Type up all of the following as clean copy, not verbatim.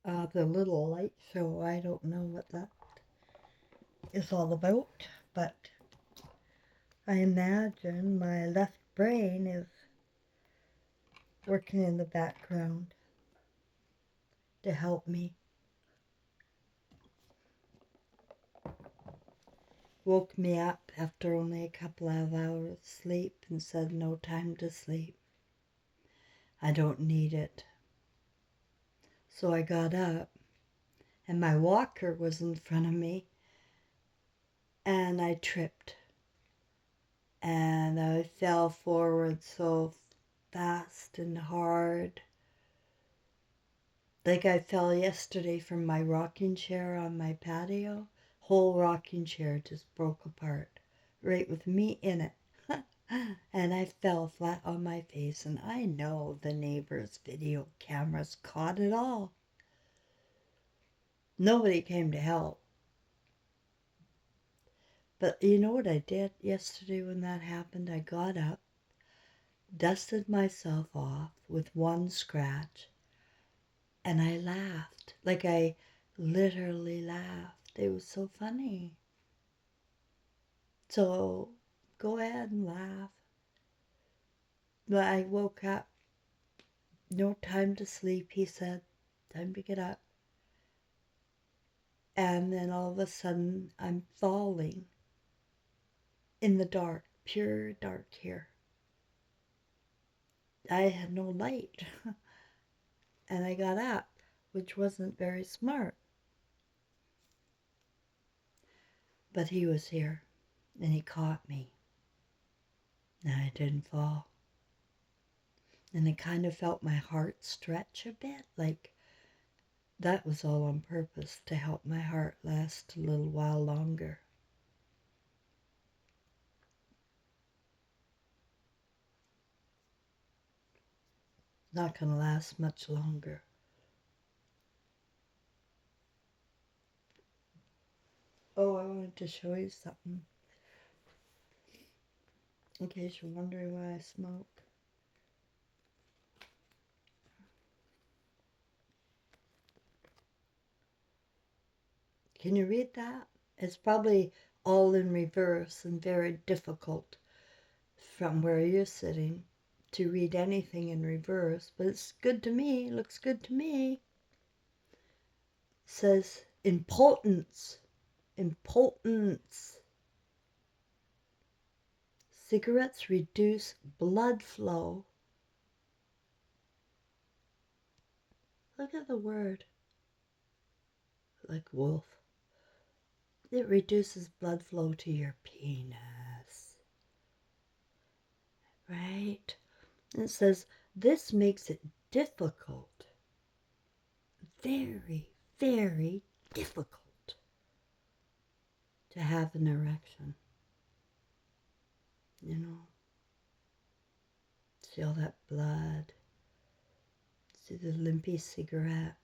the little light show. I don't know what that is all about, but I imagine my left brain is working in the background to help me. Woke me up after only a couple of hours sleep and said no time to sleep. I don't need it. So I got up and my walker was in front of me and I tripped and I fell forward so fast and hard. Like I fell yesterday from my rocking chair on my patio. Whole rocking chair just broke apart, right with me in it. And I fell flat on my face, and I know the neighbor's video cameras caught it all. Nobody came to help. But you know what I did yesterday when that happened? I got up, dusted myself off with one scratch, and I laughed. Like I literally laughed. It was so funny. So go ahead and laugh. But I woke up, no time to sleep, he said, time to get up. And then all of a sudden I'm falling in the dark, pure dark here. I had no light. And I got up, which wasn't very smart. But he was here, and he caught me. And I didn't fall. And I kind of felt my heart stretch a bit, like that was all on purpose to help my heart last a little while longer. Not going to last much longer. Oh, I wanted to show you something. In case you're wondering why I smoke. Can you read that? It's probably all in reverse and very difficult from where you're sitting to read anything in reverse, but it's good to me, looks good to me. It says impotence, impotence. Cigarettes reduce blood flow. Look at the word, like wolf. It reduces blood flow to your penis. Right? And it says this makes it difficult, very, very difficult to have an erection. You know? See all that blood. See the limpy cigarette.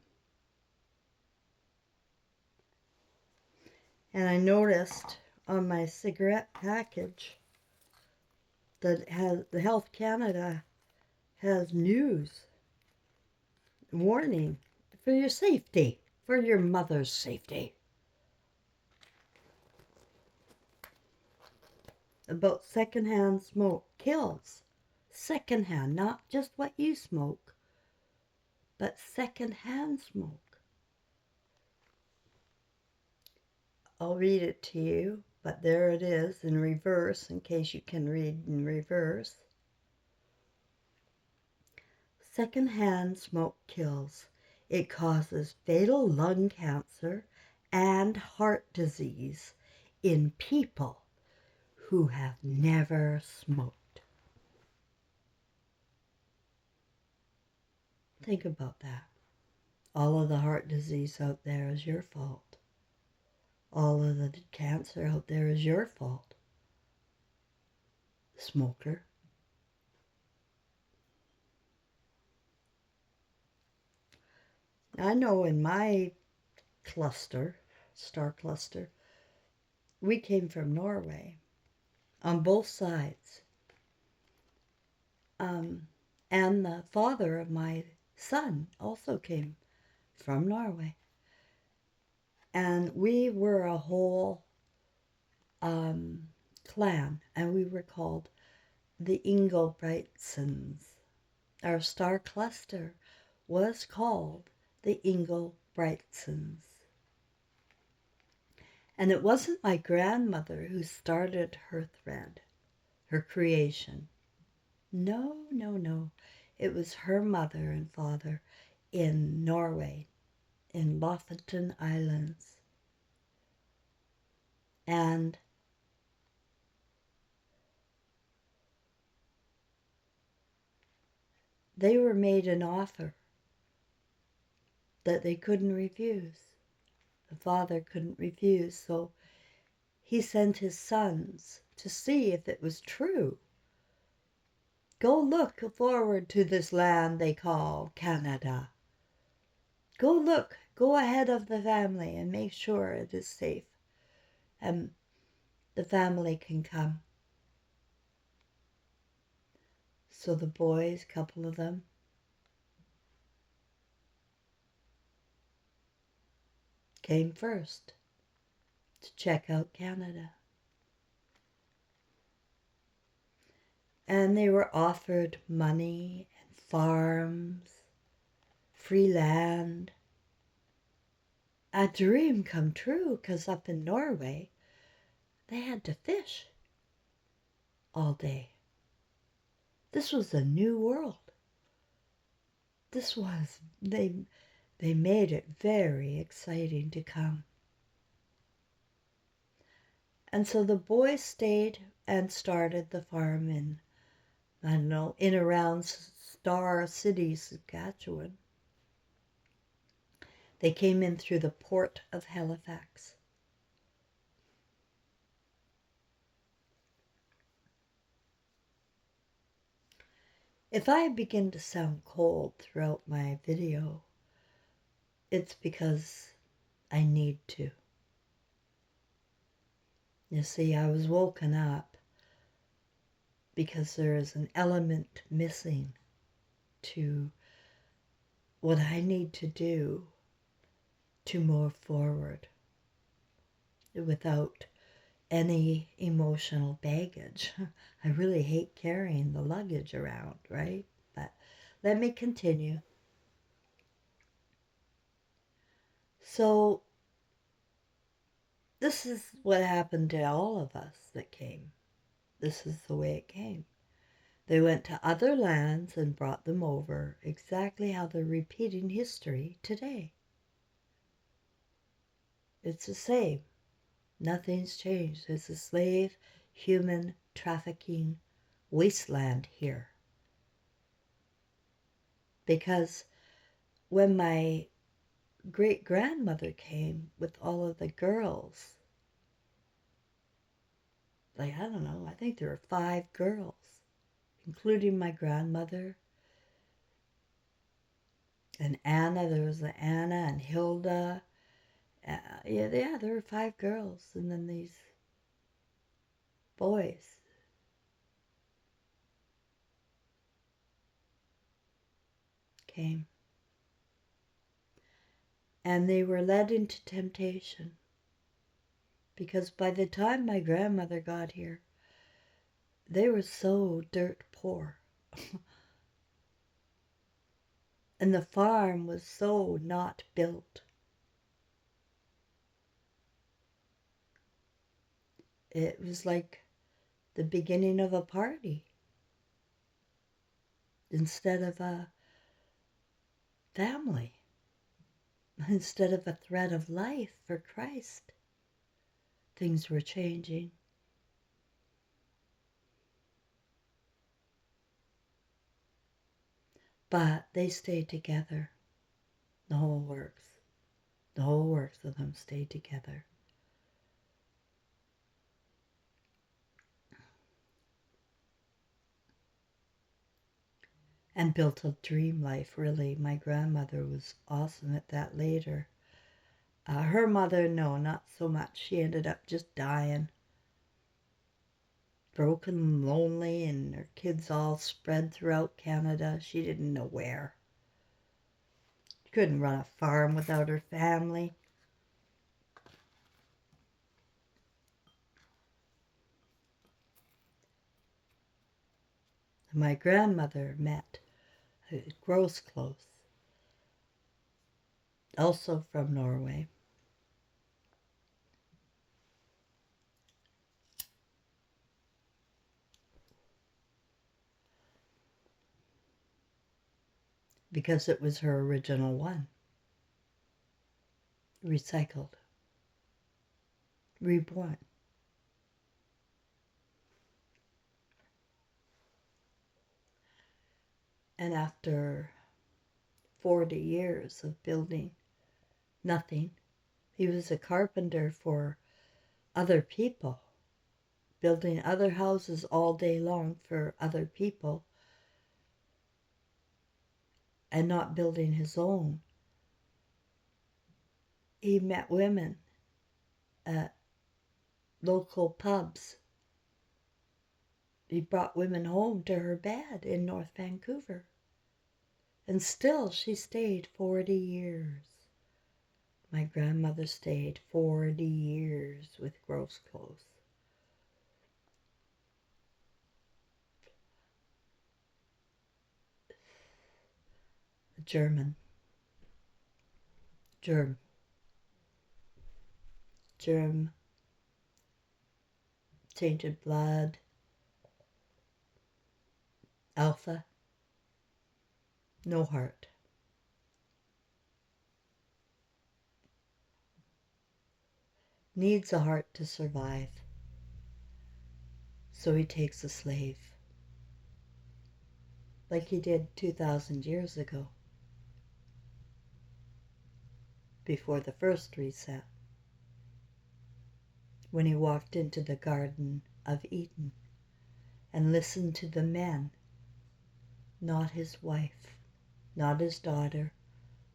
And I noticed on my cigarette package that the Health Canada has news, warning, for your safety, for your mother's safety, about secondhand smoke kills. Secondhand, not just what you smoke, but secondhand smoke. I'll read it to you, but there it is in reverse, in case you can read in reverse. Secondhand smoke kills. It causes fatal lung cancer and heart disease in people who have never smoked. Think about that. All of the heart disease out there is your fault. All of the cancer out there is your fault. Smoker. I know in my cluster, star cluster, we came from Norway on both sides. And the father of my son also came from Norway. And we were a whole clan, and we were called the Ingelbrigtsens. Our star cluster was called the Ingelbrigtsens. And it wasn't my grandmother who started her thread, her creation. No, no, no. It was her mother and father in Norway, in Lofoten Islands. And they were made an offer that they couldn't refuse. The father couldn't refuse, so he sent his sons to see if it was true. Go look forward to this land they call Canada. Go look, go ahead of the family and make sure it is safe and the family can come. So the boys, a couple of them, came first to check out Canada. And they were offered money and farms, free land. A dream come true, because up in Norway, they had to fish all day. This was a new world. They made it very exciting to come. And so the boys stayed and started the farm in, I don't know, in around Star City, Saskatchewan. They came in through the port of Halifax. If I begin to sound cold throughout my video, it's because I need to. You see, I was woken up because there is an element missing to what I need to do to move forward without any emotional baggage. I really hate carrying the luggage around, right? But let me continue. So this is what happened to all of us that came. This is the way it came. They went to other lands and brought them over, exactly how they're repeating history today. It's the same. Nothing's changed. It's a slave, human trafficking wasteland here. Because when my great-grandmother came with all of the girls, like, I don't know, I think there were 5 girls, including my grandmother and Anna. There was Anna and Hilda. Yeah, there were 5 girls, and then these boys. Came. And they were led into temptation. Because by the time my grandmother got here, they were so dirt poor. And the farm was so not built. It was like the beginning of a party instead of a family, instead of a thread of life for Christ. Things were changing. But they stayed together. The whole works of them stayed together. And built a dream life, really. My grandmother was awesome at that later. Her mother, no, not so much. She ended up just dying. Broken, lonely, and her kids all spread throughout Canada. She didn't know where. Couldn't run a farm without her family. My grandmother met grows close, also from Norway. Because it was her original one. Recycled. Reborn. And after 40 years of building nothing, he was a carpenter for other people, building other houses all day long for other people, and not building his own. He met women at local pubs. He brought women home to her bed in North Vancouver. And still she stayed 40 years. My grandmother stayed 40 years with Gross Close. German. Germ. Tainted blood. Alpha. No heart. Needs a heart to survive. So he takes a slave. Like he did 2,000 years ago. Before the first reset. When he walked into the Garden of Eden and listened to the men, not his wife, not his daughter,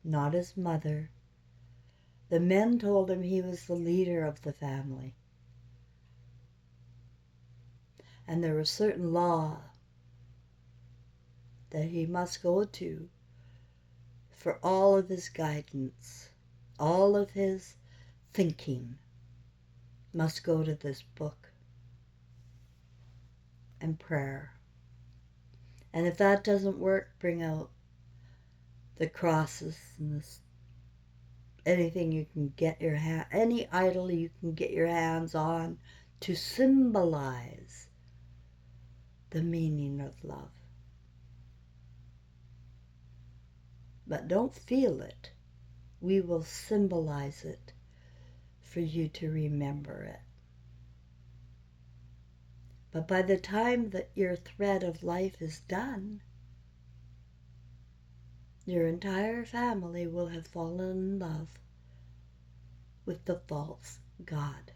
not his mother. The men told him he was the leader of the family. And there was certain law that he must go to for all of his guidance, all of his thinking must go to this book and prayer. And if that doesn't work, bring out the crosses and anything you can get your hand, any idol you can get your hands on to symbolize the meaning of love. But don't feel it. We will symbolize it for you to remember it. But by the time that your thread of life is done, your entire family will have fallen in love with the false God.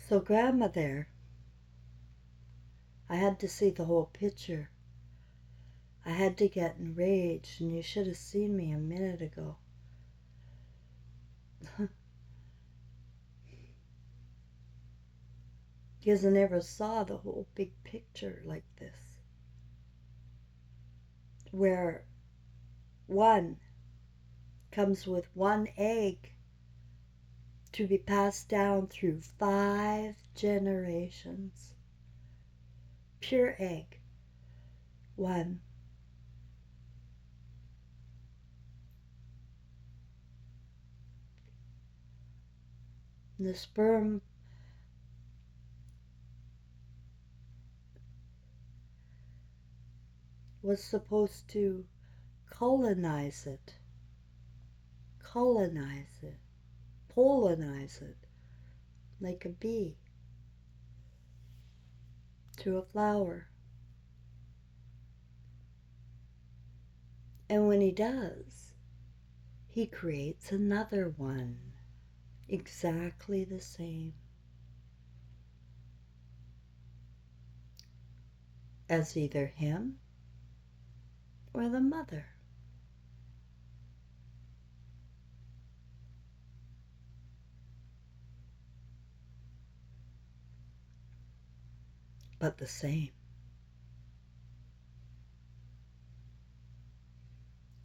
So Grandma there, I had to see the whole picture. I had to get enraged, and you should have seen me a minute ago. Because I never saw the whole big picture like this. Where one comes with one egg to be passed down through 5 generations. Pure egg. One. And the sperm was supposed to colonize it, pollinize it, like a bee to a flower. And when he does, he creates another one, exactly the same as either him or the mother. but the same.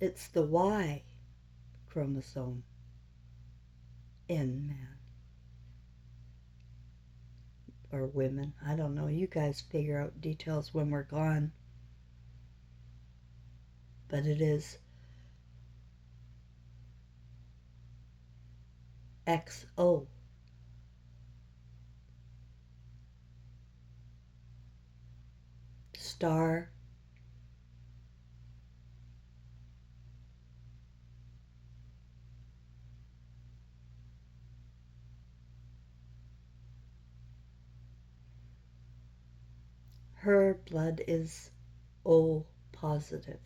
It's the Y chromosome in man. Or women. I don't know. You guys figure out details when we're gone. But it is XO. Star. Her blood is O positive.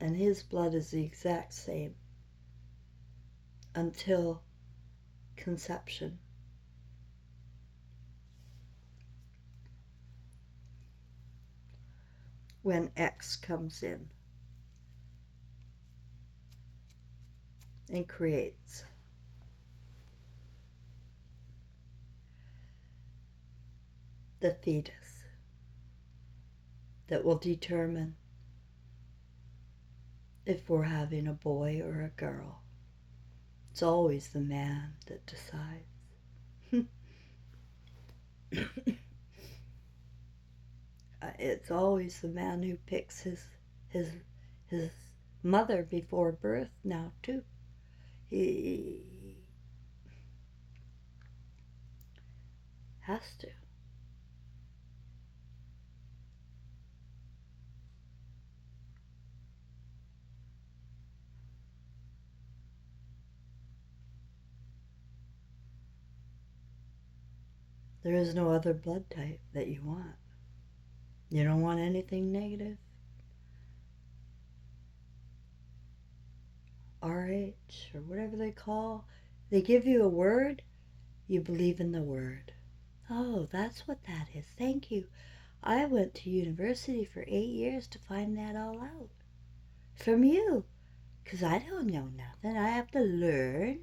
And his blood is the exact same until conception. When X comes in and creates the fetus that will determine if we're having a boy or a girl. It's always the man that decides. It's always the man who picks his mother before birth now too. He has to. There is no other blood type that you want. You don't want anything negative. RH or whatever they call. They give you a word, you believe in the word. Oh, that's what that is. Thank you. I went to university for 8 years to find that all out. From you. Because I don't know nothing. I have to learn.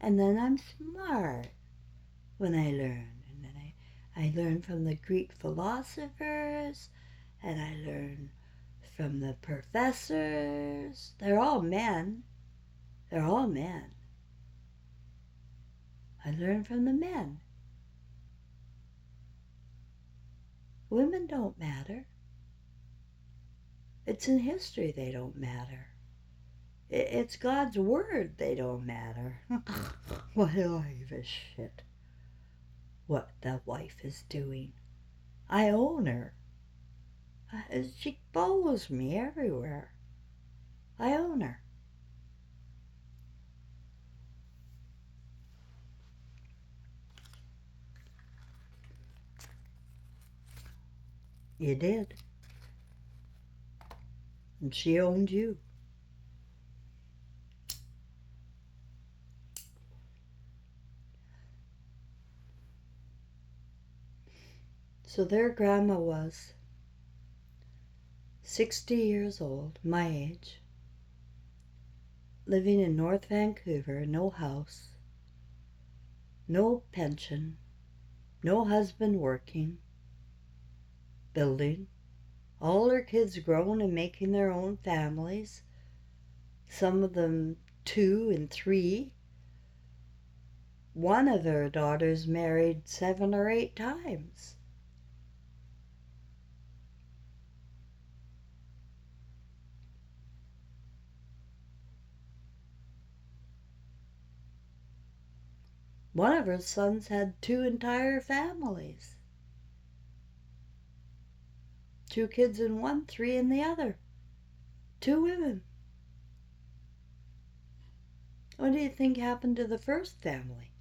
And then I'm smart when I learn. And then I learn from the Greek philosophers. And I learn from the professors. They're all men. They're all men. I learn from the men. Women don't matter. It's in history they don't matter. It's God's word they don't matter. Why do I give a shit what the wife is doing? I own her. She follows me everywhere. I own her. You did. And she owned you. So their grandma was 60 years old, my age, living in North Vancouver, no house, no pension, no husband working, building, all her kids grown and making their own families, some of them 2 and 3. One of her daughters married 7 or 8 times. One of her sons had 2 entire families. 2 kids in one, 3 in the other. 2 women. What do you think happened to the first family?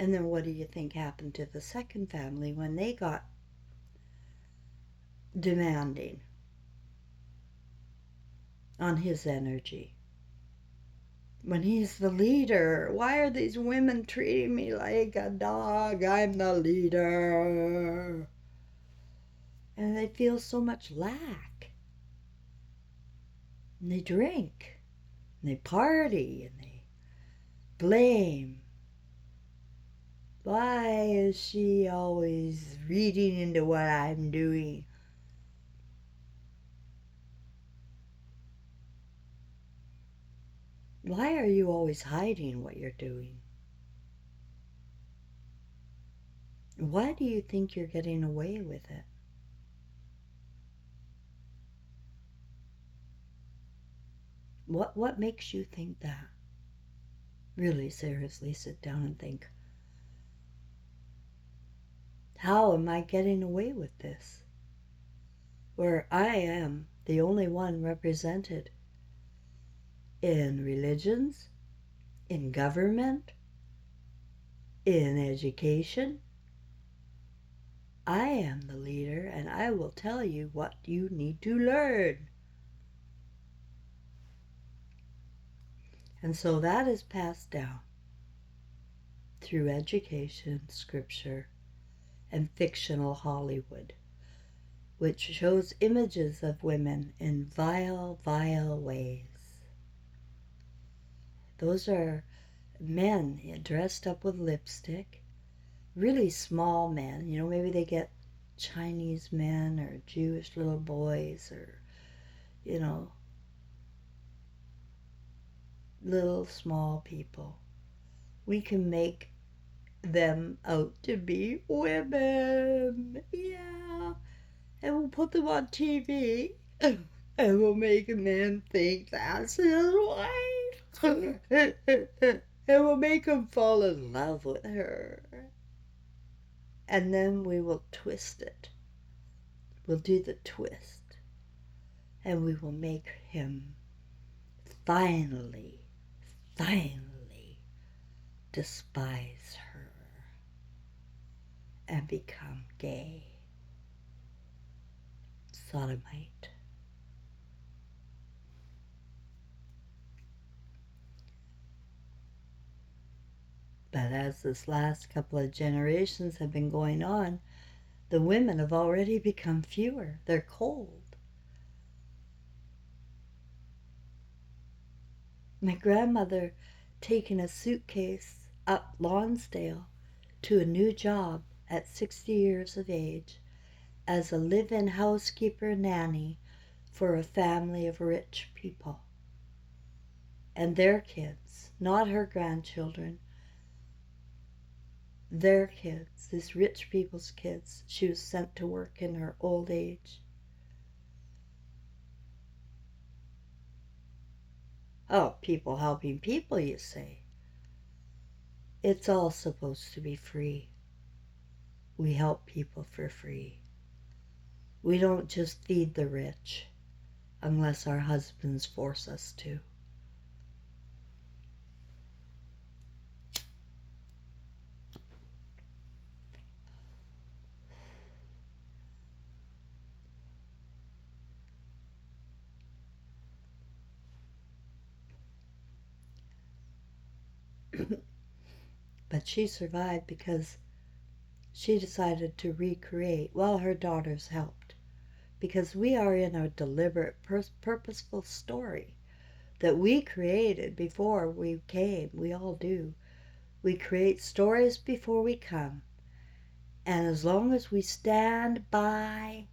And then what do you think happened to the second family when they got demanding on his energy? When he's the leader, why are these women treating me like a dog? I'm the leader. And they feel so much lack. And they drink. And they party. And they blame. Why is she always reading into what I'm doing? Why are you always hiding what you're doing? Why do you think you're getting away with it? What makes you think that? Really, seriously, sit down and think. How am I getting away with this? Where I am the only one represented in religions, in government, in education. I am the leader, and I will tell you what you need to learn. And so that is passed down through education, scripture, and fictional Hollywood, which shows images of women in vile, vile ways. Those are men dressed up with lipstick, really small men. You know, maybe they get Chinese men or Jewish little boys or, you know, little small people. We can make them out to be women. Yeah. And we'll put them on TV. And we'll make men think that's his wife. And we'll make them fall in love with her. And then we will twist it. We'll do the twist. And we will make him finally despise her and become gay. Sodomite. But as this last couple of generations have been going on, the women have already become fewer. They're cold. My grandmother taking a suitcase up Lonsdale to a new job at 60 years of age as a live-in housekeeper nanny for a family of rich people. And their kids, not her grandchildren, their kids, these rich people's kids, she was sent to work in her old age. Oh, people helping people, you say. It's all supposed to be free. We help people for free. We don't just feed the rich unless our husbands force us to. But she survived because she decided to recreate while her daughters helped. Because we are in a deliberate, purposeful story that we created before we came. We all do. We create stories before we come. And as long as we stand by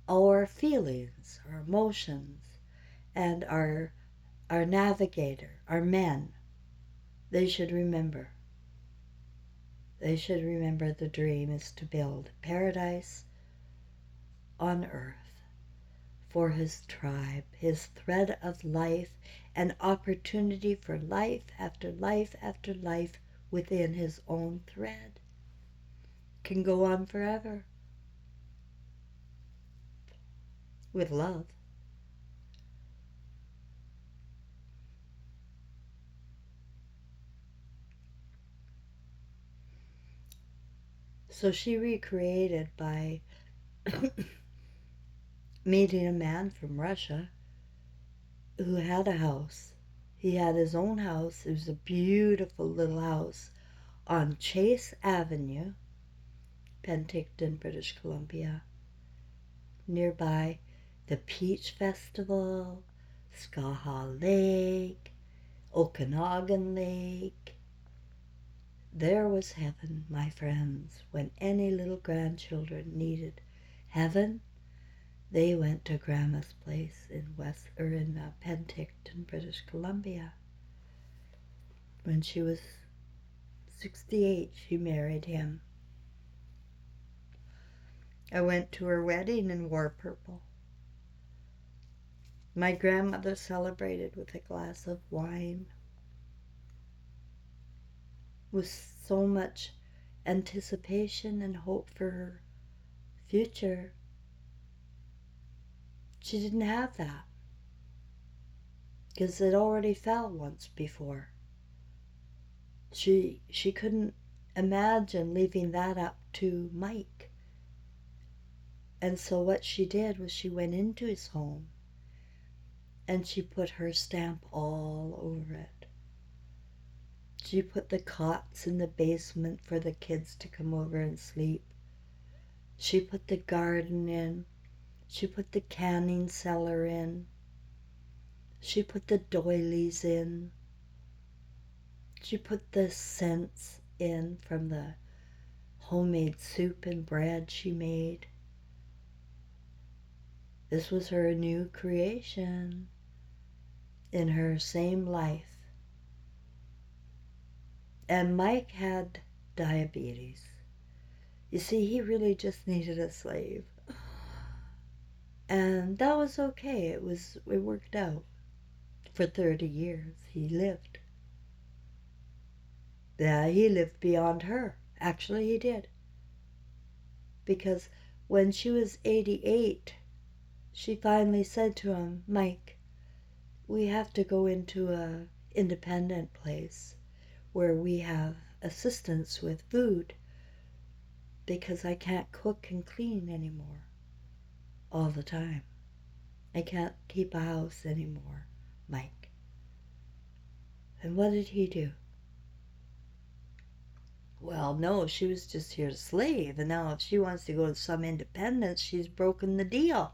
our feelings, our emotions, and our navigator, our men, they should remember. They should remember the dream is to build paradise on earth for his tribe, his thread of life, and opportunity for life after life after life within his own thread. Can go on forever with love. So she recreated by meeting a man from Russia who had a house. He had his own house. It was a beautiful little house on Chase Avenue, Penticton, British Columbia, nearby the Peach Festival, Skaha Lake, Okanagan Lake, There was heaven, my friends. When any little grandchildren needed heaven, they went to Grandma's place in Penticton, British Columbia. When she was 68, she married him. I went to her wedding and wore purple. My grandmother celebrated with a glass of wine, with so much anticipation and hope for her future. She didn't have that because it already fell once before. She couldn't imagine leaving that up to Mike. And so what she did was she went into his home and she put her stamp all over it. She put the cots in the basement for the kids to come over and sleep. She put the garden in. She put the canning cellar in. She put the doilies in. She put the scents in from the homemade soup and bread she made. This was her new creation in her same life. And Mike had diabetes. You see, he really just needed a slave. And that was okay. It worked out. For 30 years he lived. Yeah, he lived beyond her. Actually, he did. Because when she was 88, she finally said to him, Mike, we have to go into a independent place where we have assistance with food because I can't cook and clean anymore all the time. I can't keep a house anymore, Mike. And what did he do? Well, no, she was just here to slave, and now if she wants to go to some independence, she's broken the deal.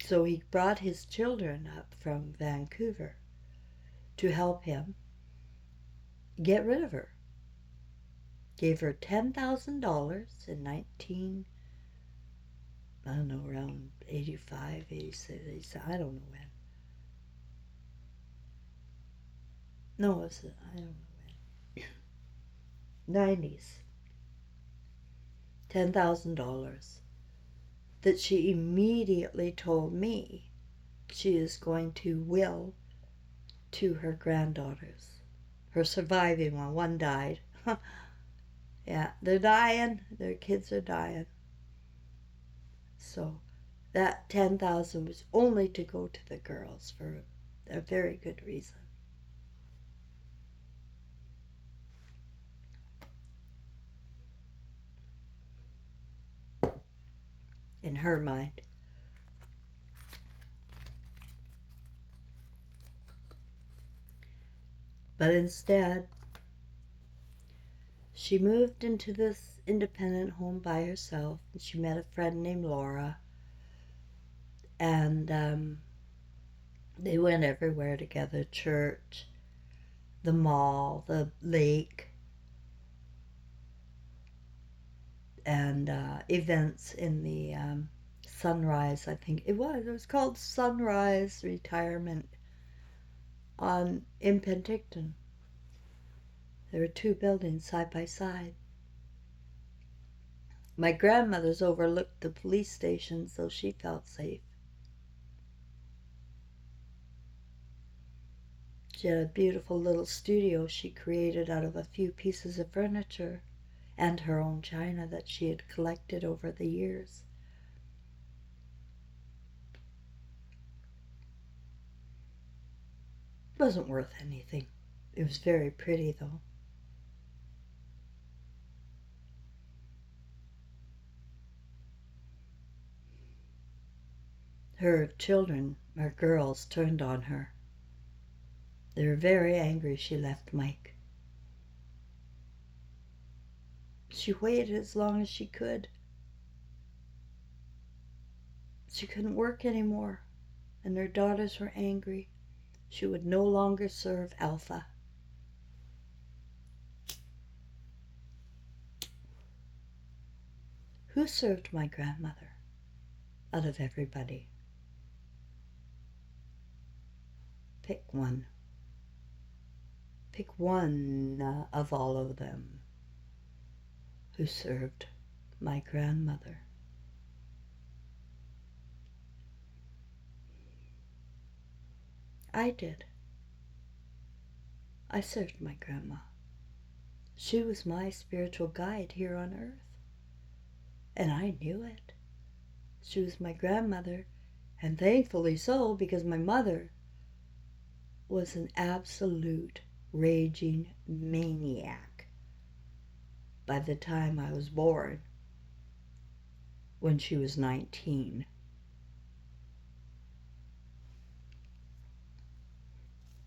So he brought his children up from Vancouver to help him get rid of her. Gave her $10,000 in around 85, 86, I don't know when. No, I don't know when. 90s. $10,000 that she immediately told me she is going to will to her granddaughters. Her surviving one died. Yeah, they're dying. Their kids are dying. So that 10,000 was only to go to the girls for a very good reason. In her mind. But instead, she moved into this independent home by herself, and she met a friend named Laura, and they went everywhere together, church, the mall, the lake, and events in the Sunrise, I think it was called Sunrise Retirement in Penticton. There were two buildings side by side. My grandmother's overlooked the police station, so she felt safe. She had a beautiful little studio she created out of a few pieces of furniture and her own china that she had collected over the years. It wasn't worth anything. It was very pretty, though. Her children, her girls, turned on her. They were very angry she left Mike. She waited as long as she could. She couldn't work anymore, and her daughters were angry. She would no longer serve Alpha. Who served my grandmother out of everybody? Pick one. Pick one of all of them who served my grandmother. I did. I served my grandma. She was my spiritual guide here on earth. And I knew it. She was my grandmother, and thankfully so, because my mother was an absolute raging maniac by the time I was born, when she was 19.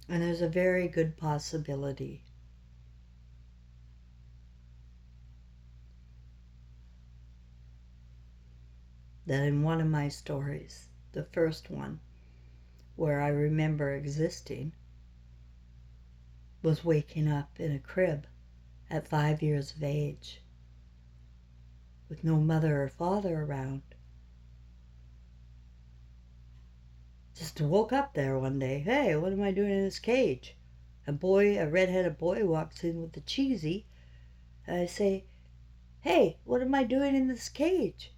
And there's a very good possibility that in one of my stories, the first one, where I remember existing, was waking up in a crib at 5 years of age with no mother or father around. Just woke up there one day. Hey, what am I doing in this cage? A red-headed boy walks in with the cheesy, and I say, hey, what am I doing in this cage?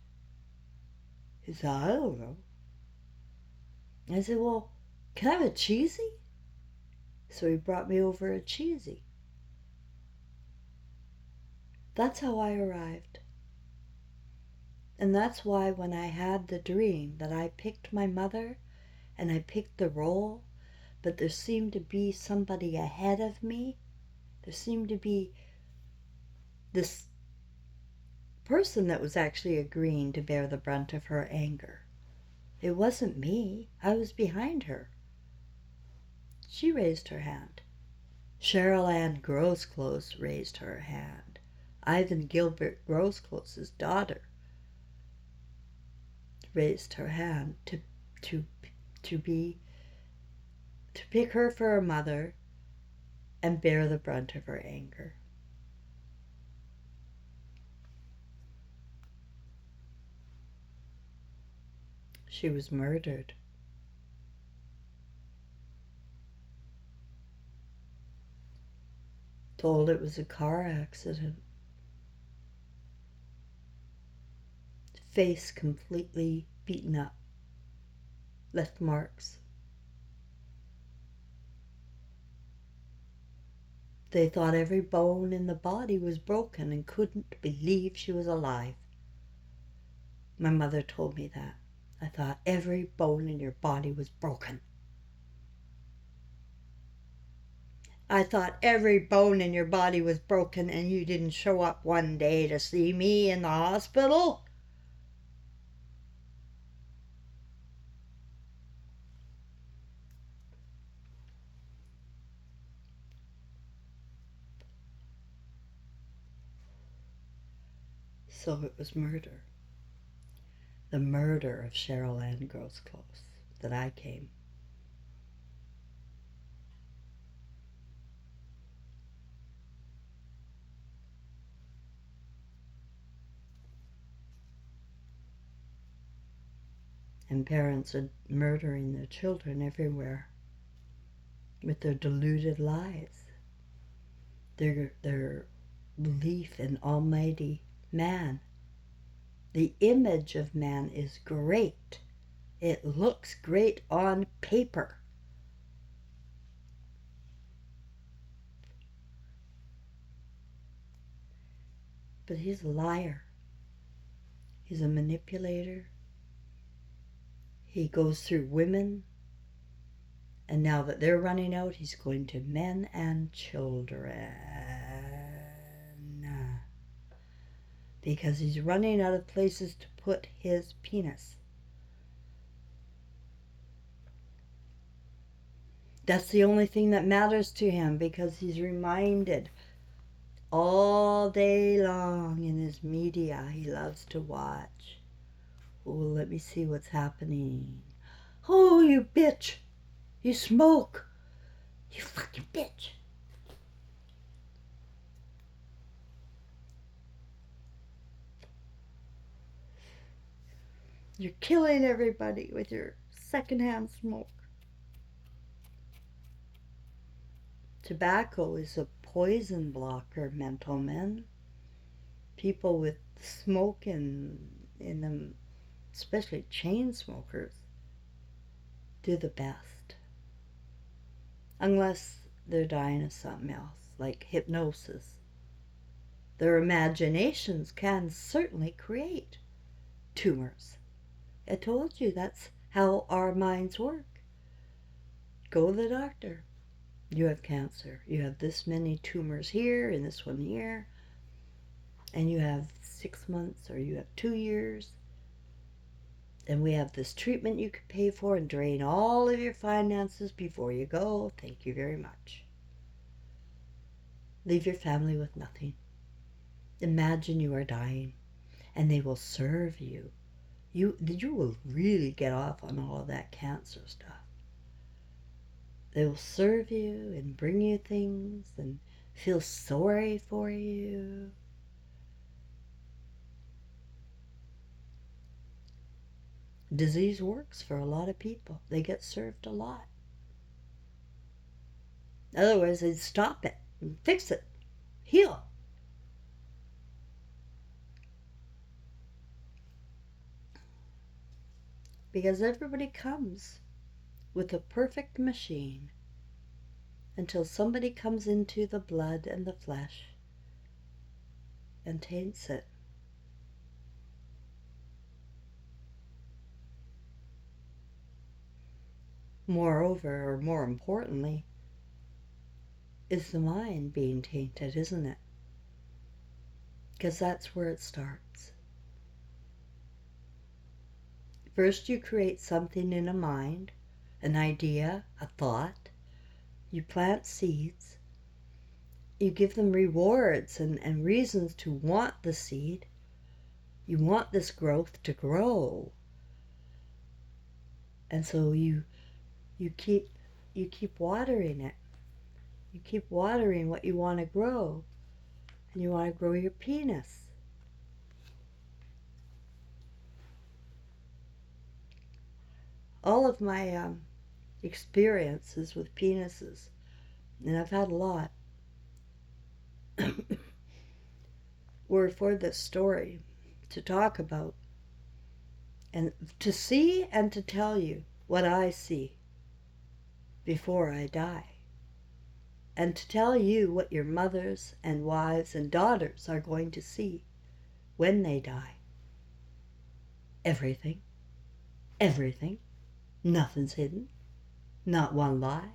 He said, I don't know. I said, well, can I have a cheesy? So he brought me over a cheesy. That's how I arrived. And that's why when I had the dream that I picked my mother and I picked the role, but there seemed to be somebody ahead of me, there seemed to be this person that was actually agreeing to bear the brunt of her anger. It wasn't me. I was behind her. She raised her hand. Cheryl Ann Grosclose raised her hand. Ivan Gilbert Grosclose's daughter raised her hand to pick her for her mother and bear the brunt of her anger. She was murdered. Told it was a car accident. Face completely beaten up. Left marks. They thought every bone in the body was broken and couldn't believe she was alive. My mother told me that. I thought every bone in your body was broken. I thought every bone in your body was broken and you didn't show up one day to see me in the hospital. So it was murder. The murder of Cheryl Ann Grosclose that I came. And parents are murdering their children everywhere with their deluded lies. Their belief in Almighty man. The image of man is great. It looks great on paper. But he's a liar. He's a manipulator. He goes through women. And now that they're running out, he's going to men and children. Because he's running out of places to put his penis. That's the only thing that matters to him, because he's reminded all day long in his media he loves to watch. Oh, let me see what's happening. Oh, you bitch! You smoke! You fucking bitch. You're killing everybody with your secondhand smoke. Tobacco is a poison blocker, mental men. People with smoke in them, especially chain smokers, do the best. Unless they're dying of something else, like hypnosis. Their imaginations can certainly create tumors. I told you that's how our minds work. Go to the doctor. You have cancer. You have this many tumors here and this one here. And you have 6 months or you have 2 years. And we have this treatment you could pay for and drain all of your finances before you go. Thank you very much. Leave your family with nothing. Imagine you are dying and they will serve you. You will really get off on all of that cancer stuff. They will serve you and bring you things and feel sorry for you. Disease works for a lot of people. They get served a lot. Otherwise, they'd stop it and fix it, heal. Because everybody comes with a perfect machine until somebody comes into the blood and the flesh and taints it. Moreover, or more importantly, is the mind being tainted, isn't it? Because that's where it starts. First you create something in a mind, an idea, a thought. You plant seeds. You give them rewards and reasons to want the seed. You want this growth to grow. And so you keep watering it. You keep watering what you want to grow. And you want to grow your penis. All of my experiences with penises, and I've had a lot, were for this story to talk about and to see and to tell you what I see before I die, and to tell you what your mothers and wives and daughters are going to see when they die. Everything. Everything. Nothing's hidden. Not one lie.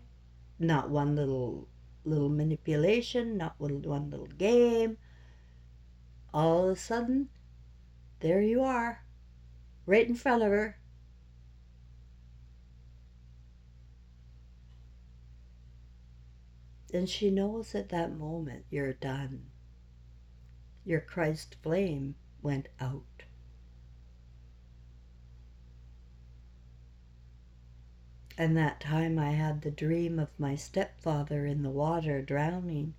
Not one little manipulation. Not one little game. All of a sudden, there you are, right in front of her. And she knows at that moment you're done. Your Christ flame went out. And that time I had the dream of my stepfather in the water drowning,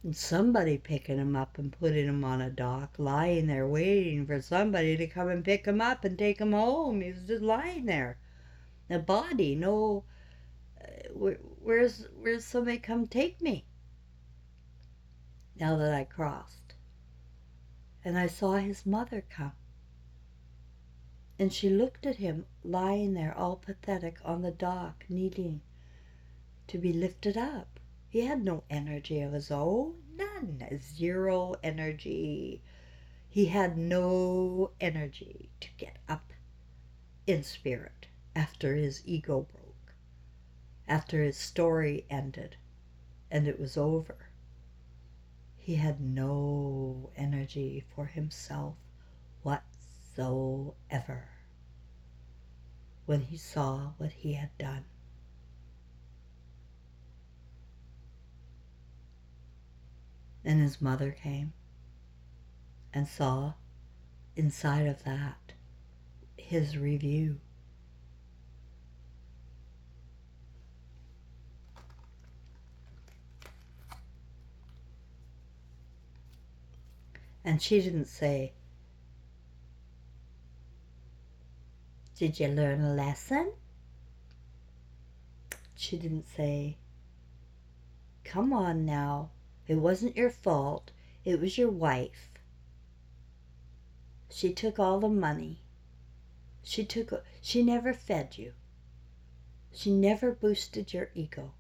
and somebody picking him up and putting him on a dock, lying there waiting for somebody to come and pick him up and take him home. He was just lying there. A body, no, where's somebody come take me? Now that I crossed. And I saw his mother come. And she looked at him lying there all pathetic on the dock, needing to be lifted up. He had no energy of his own, none, 0 energy. He had no energy to get up in spirit after his ego broke, after his story ended and it was over. He had no energy for himself whatsoever when he saw what he had done. And his mother came and saw inside of that his review. And she didn't say, "Did you learn a lesson?" She didn't say, "Come on now, it wasn't your fault, it was your wife. She took all the money. She never fed you. She never boosted your ego.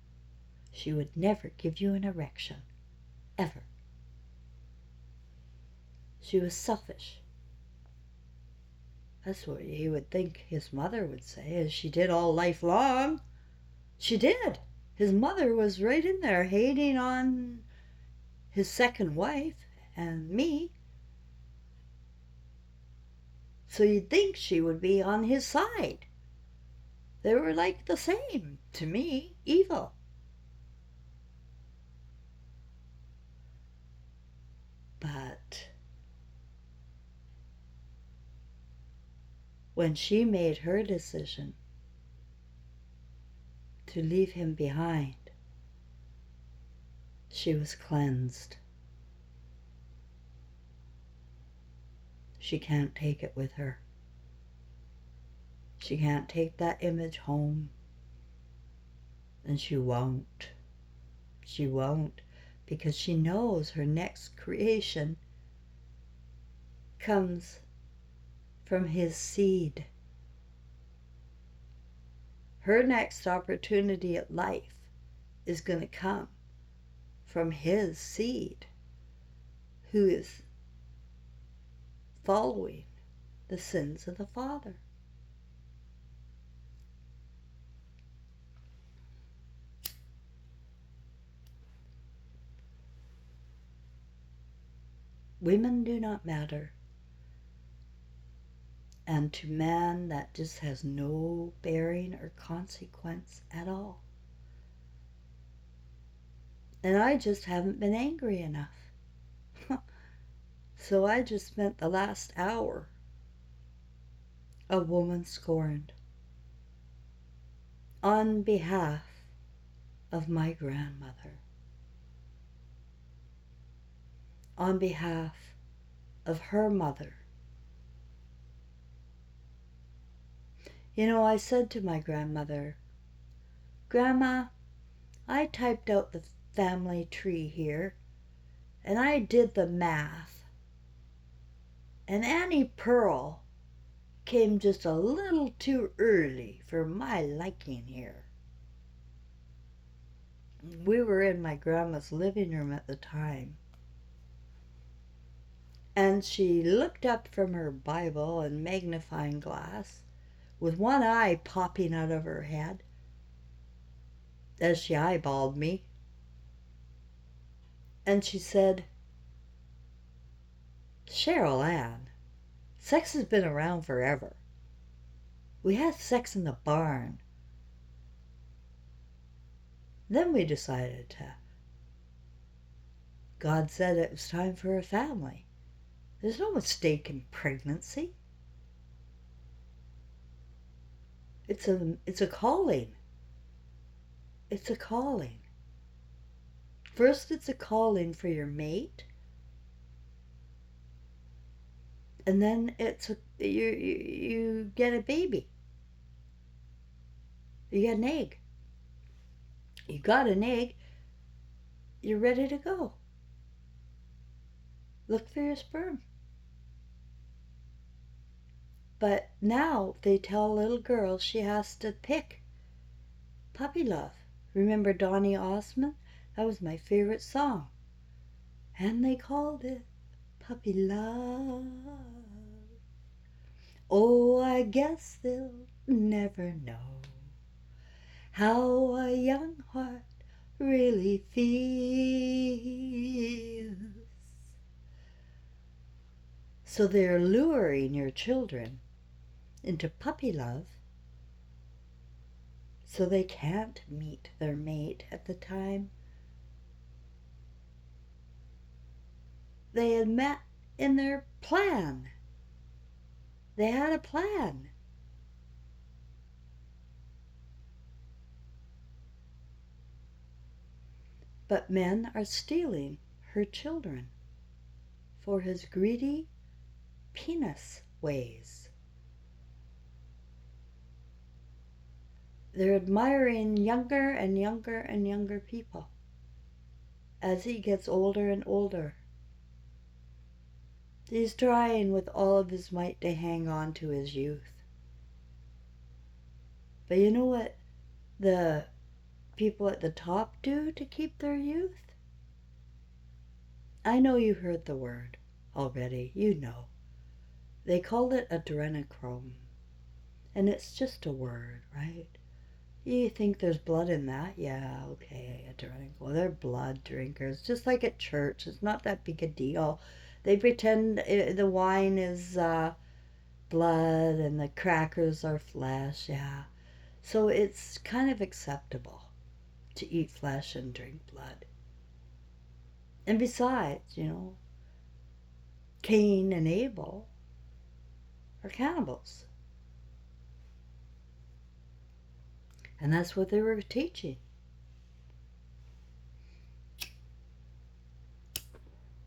She would never give you an erection. Ever. She was selfish." That's what he would think his mother would say, as she did all life long. She did. His mother was right in there hating on his second wife and me. So you'd think she would be on his side. They were like the same, to me, evil. But when she made her decision to leave him behind, she was cleansed. She can't take it with her. She can't take that image home. And she won't. She won't, because she knows her next creation comes from his seed. Her next opportunity at life is going to come from his seed, who is following the sins of the father. Women do not matter. And to man, that just has no bearing or consequence at all. And I just haven't been angry enough. So I just spent the last hour a woman scorned on behalf of my grandmother, on behalf of her mother. You know, I said to my grandmother, "Grandma, I typed out the family tree here, and I did the math, and Annie Pearl came just a little too early for my liking here." We were in my grandma's living room at the time, and she looked up from her Bible and magnifying glass with one eye popping out of her head as she eyeballed me. And she said, "Cheryl Ann, sex has been around forever. We had sex in the barn. Then we decided God said it was time for a family. There's no mistake in pregnancy. It's a calling. It's a calling. First, it's a calling for your mate, and then you get a baby. You get an egg. You got an egg. You're ready to go. Look for your sperm." But now they tell a little girl she has to pick puppy love. Remember Donny Osmond? That was my favorite song. And they called it puppy love. Oh, I guess they'll never know how a young heart really feels. So they're luring your children into puppy love so they can't meet their mate at the time they had met in their plan. They had a plan. But men are stealing her children for his greedy penis ways. They're admiring younger and younger and younger people as he gets older and older. He's trying with all of his might to hang on to his youth. But you know what the people at the top do to keep their youth? I know you heard the word already. You know. They call it adrenochrome. And it's just a word, right? You think there's blood in that? Yeah, okay, adrenochrome. They're blood drinkers. Just like at church. It's not that big a deal. They pretend the wine is blood and the crackers are flesh, yeah. So it's kind of acceptable to eat flesh and drink blood. And besides, Cain and Abel are cannibals. And that's what they were teaching.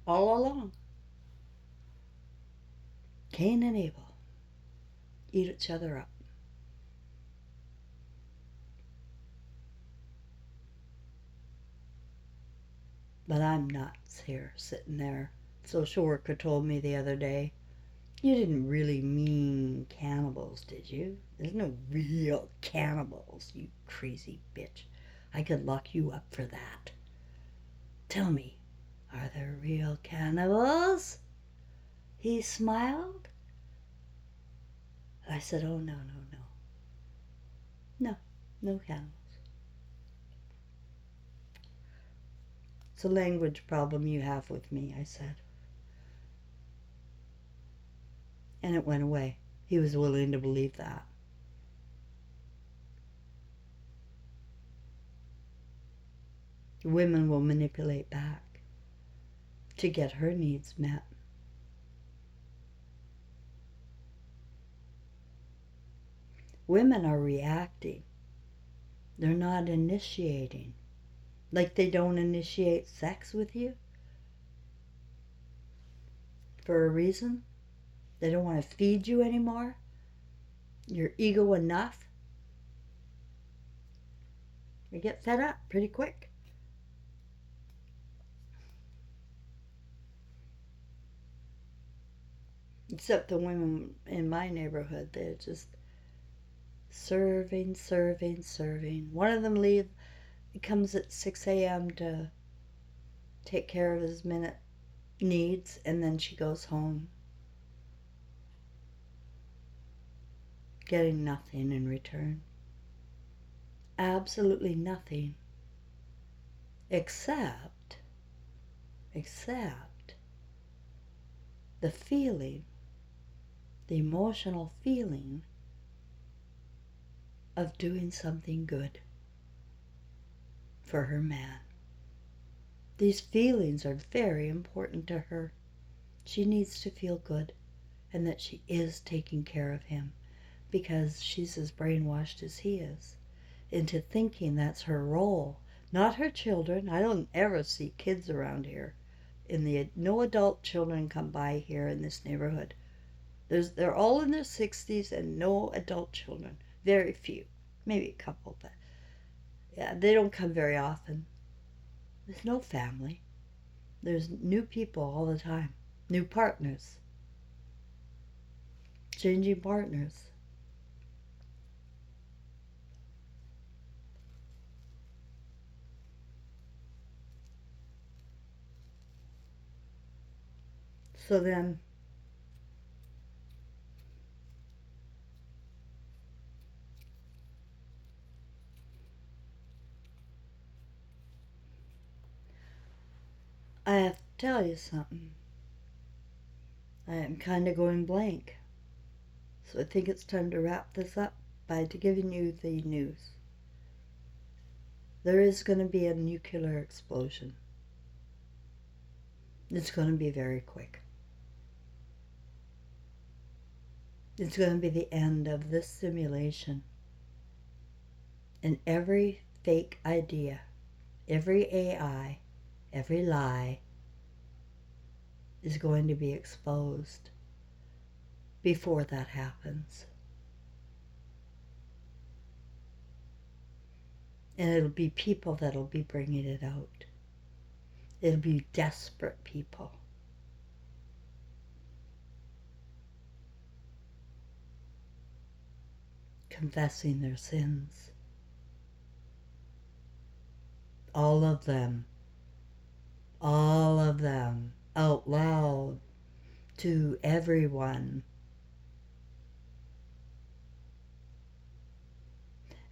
All along. Cain and Abel eat each other up. But I'm nuts here, sitting there. Social worker told me the other day, you didn't really mean cannibals, did you? There's no real cannibals, you crazy bitch. I could lock you up for that. Tell me, are there real cannibals? He smiled. I said, oh, no. No, no cannibals. It's a language problem you have with me, I said. And it went away. He was willing to believe that. Women will manipulate back to get her needs met. Women are reacting. They're not initiating. Like they don't initiate sex with you for a reason. They don't want to feed you anymore. Your ego enough. You get fed up pretty quick. Except the women in my neighborhood, they're just serving. One of them comes at 6 a.m. to take care of his minute needs, and then she goes home, getting nothing in return. Absolutely nothing. Except the feeling, the emotional feeling of doing something good for her man. These feelings are very important to her. She needs to feel good and that she is taking care of him, because she's as brainwashed as he is into thinking that's her role, not her children. I don't ever see kids around here. No adult children come by here in this neighborhood. They're all in their 60s and no adult children. Very few. Maybe a couple, but yeah, they don't come very often. There's no family. There's new people all the time. New partners. Changing partners. So then, I have to tell you something. I am kind of going blank. So I think it's time to wrap this up by giving you the news. There is going to be a nuclear explosion. It's going to be very quick. It's going to be the end of this simulation. And every fake idea, every AI, every lie, is going to be exposed before that happens. And it'll be people that'll be bringing it out. It'll be desperate people. Confessing their sins. All of them, out loud to everyone.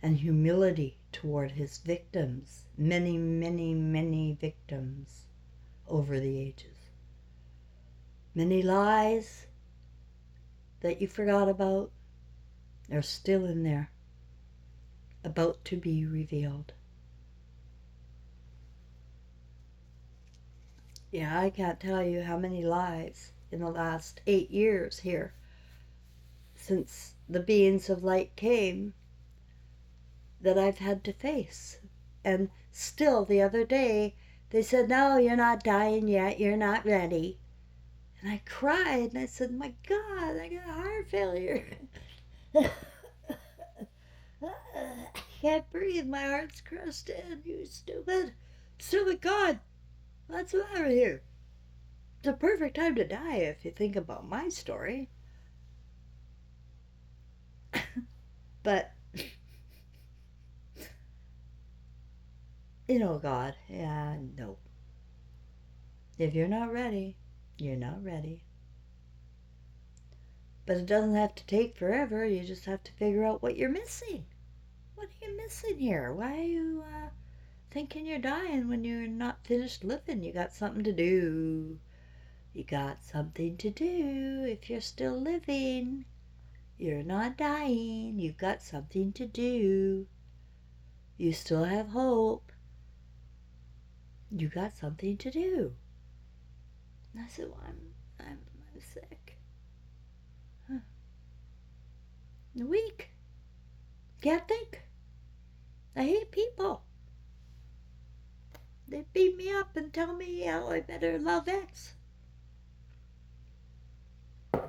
And humility toward his victims, many, many, many victims over the ages. Many lies that you forgot about are still in there, about to be revealed. Yeah, I can't tell you how many lies in the last 8 years here, since the beings of light came, that I've had to face. And still the other day, they said, no, you're not dying yet, you're not ready. And I cried, and I said, my God, I got heart failure. I can't breathe, my heart's crushed in, you stupid God. What's the matter here? It's a perfect time to die if you think about my story. But, God, yeah, no. If you're not ready, you're not ready. But it doesn't have to take forever. You just have to figure out what you're missing. What are you missing here? Why are you thinking you're dying when you're not finished living? You got something to do. You got something to do if you're still living. You're not dying. You've got something to do. You still have hope. You got something to do. And I said, well, I'm sick. Huh. Weak. Can't think. I hate people. They beat me up and tell me how I better love X. I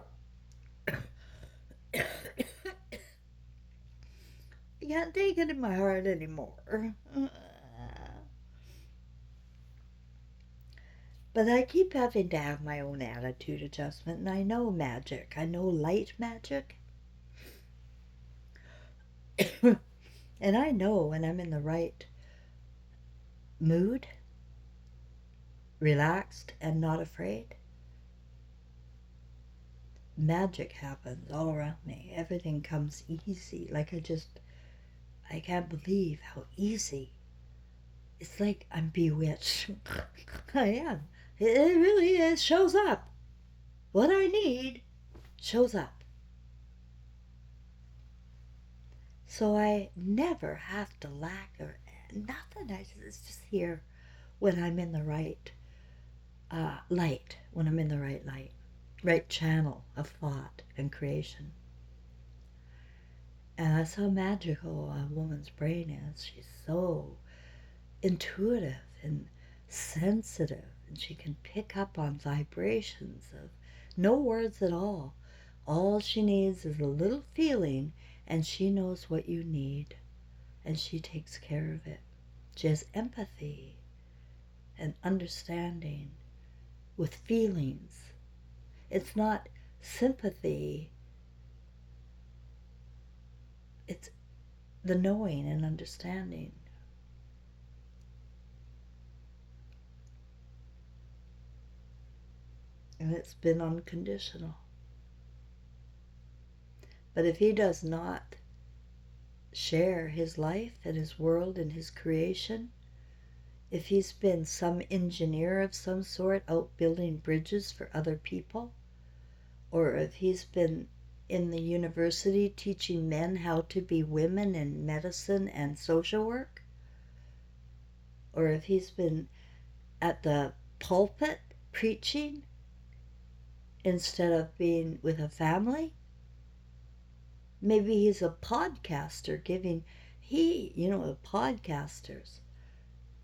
can't take it in my heart anymore. But I keep having to have my own attitude adjustment, and I know magic. I know light magic. And I know when I'm in the right mood, relaxed and not afraid, magic happens all around me. Everything comes easy. Like I can't believe how easy. It's like I'm bewitched. I am. It really is. Shows up. What I need shows up. So I never have to lack or nothing. It's just here when I'm in the right light. When I'm in the right light. Right channel of thought and creation. And that's how magical a woman's brain is. She's so intuitive and sensitive, and she can pick up on vibrations of no words at all. All she needs is a little feeling, and she knows what you need, and she takes care of it. She has empathy and understanding with feelings. It's not sympathy, it's the knowing and understanding. And it's been unconditional. But if he does not share his life and his world and his creation, if he's been some engineer of some sort out building bridges for other people, or if he's been in the university teaching men how to be women in medicine and social work, or if he's been at the pulpit preaching instead of being with a family, maybe he's a podcaster giving, the podcasters,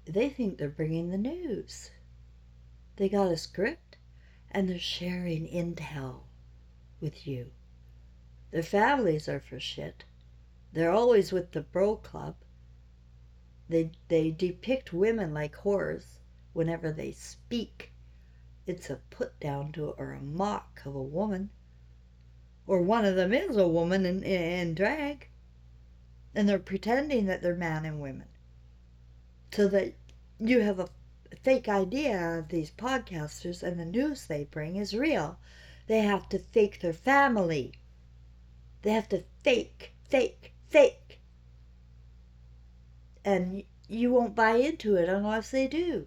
they think they're bringing the news. They got a script and they're sharing intel with you. Their families are for shit. They're always with the bro club. They depict women like whores whenever they speak. It's a put down to or a mock of a woman. Or one of them is a woman in drag. And they're pretending that they're man and women. So that you have a fake idea of these podcasters, and the news they bring is real. They have to fake their family. They have to fake. And you won't buy into it unless they do.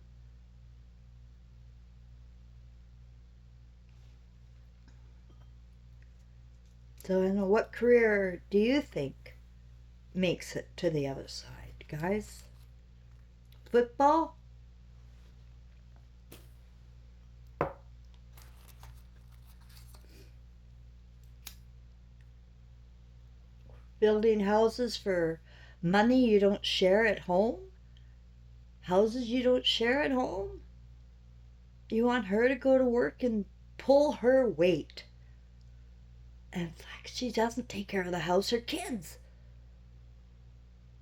So, I know, what career do you think makes it to the other side, guys? Football? Building houses for money you don't share at home? Houses you don't share at home? You want her to go to work and pull her weight. And like she doesn't take care of the house or kids.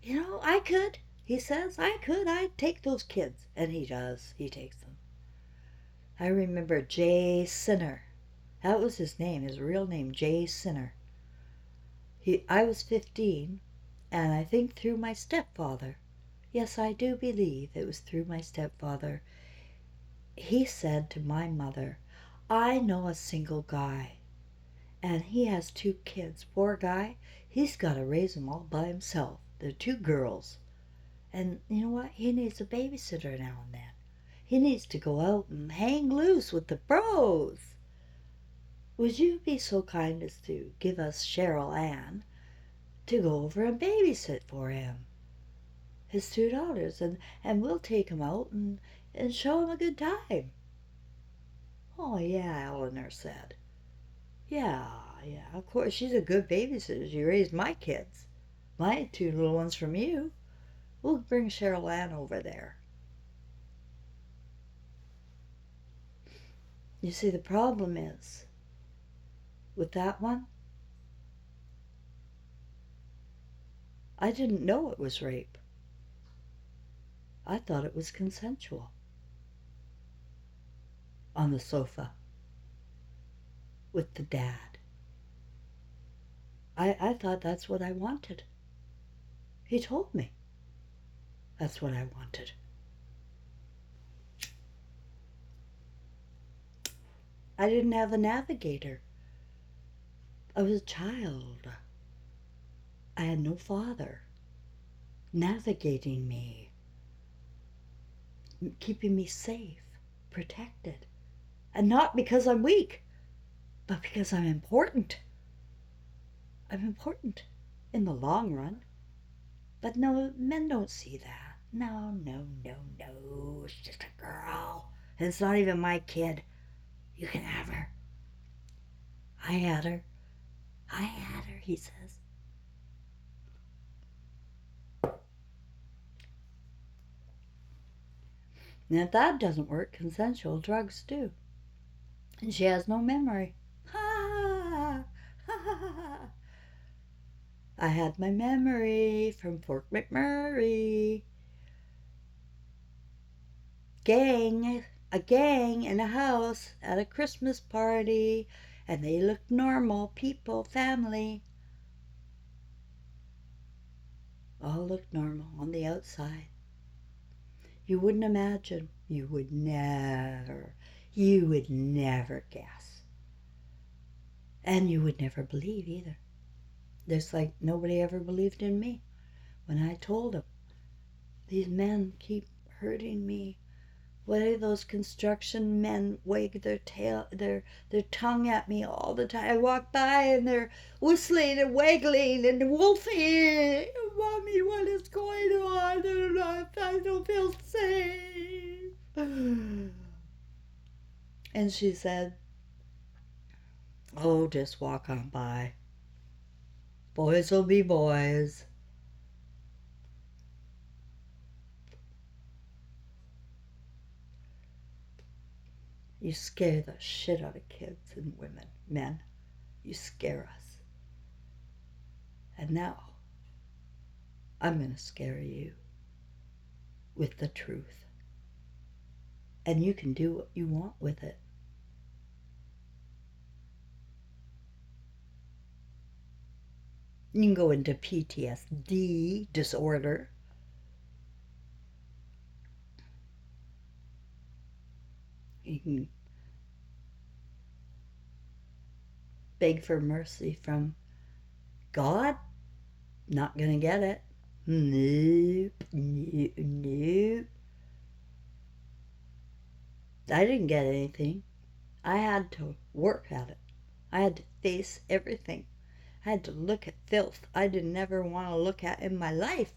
You know, I could. He says, I'd take those kids. And he does. He takes them. I remember Jay Sinner. That was his name, his real name, Jay Sinner. I was 15, and I think through my stepfather, yes, I do believe it was through my stepfather, he said to my mother, I know a single guy, and he has 2 kids. Poor guy, he's got to raise them all by himself. They're 2 girls. And you know what? He needs a babysitter now and then. He needs to go out and hang loose with the bros. Would you be so kind as to give us Cheryl Ann to go over and babysit for him? His 2 daughters, and we'll take him out and show him a good time. Oh, yeah, Eleanor said. Yeah, of course, she's a good babysitter. She raised my kids. My 2 little ones from you. We'll bring Cheryl Ann over there. You see, the problem is, with that one, I didn't know it was rape. I thought it was consensual. On the sofa. With the dad. I thought that's what I wanted. He told me that's what I wanted. I didn't have a navigator. I was a child. I had no father navigating me, keeping me safe, protected. And not because I'm weak, but because I'm important. I'm important in the long run. But no, men don't see that. No. It's just a girl. And it's not even my kid. You can have her. I had her, he says. And if that doesn't work, consensual drugs do. And she has no memory. Ha! Ha! I had my memory from Fort McMurray. A gang in a house at a Christmas party, and they looked normal, people, family. All looked normal on the outside. You wouldn't imagine. You would never guess. And you would never believe either. Just like nobody ever believed in me when I told them, these men keep hurting me. What are those construction men wag their tongue at me all the time? I walk by and they're whistling and waggling and wolfing. Mommy, what is going on? I don't feel safe. And she said, oh, just walk on by. Boys will be boys. You scare the shit out of kids and women, men. You scare us. And now, I'm going to scare you with the truth. And you can do what you want with it. You can go into PTSD disorder. You can beg for mercy from God. Not gonna get it. Nope, nope, nope. I didn't get anything. I had to work at it. I had to face everything. I had to look at filth I didn't ever want to look at in my life.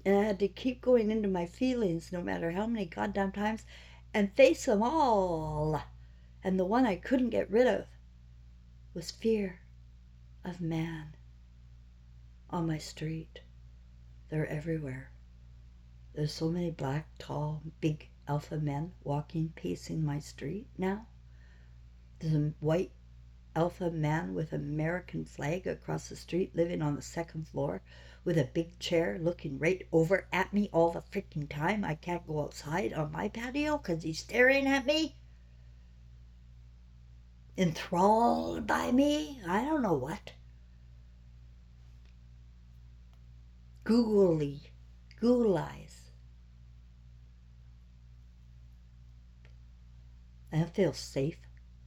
And I had to keep going into my feelings no matter how many goddamn times and face them all. And the one I couldn't get rid of was fear of man on my street. They're everywhere. There's so many black, tall, big alpha men walking, pacing my street now. There's a white alpha man with an American flag across the street living on the second floor with a big chair looking right over at me all the freaking time. I can't go outside on my patio because he's staring at me. Enthralled by me. I don't know what. Google eyes. I don't feel safe.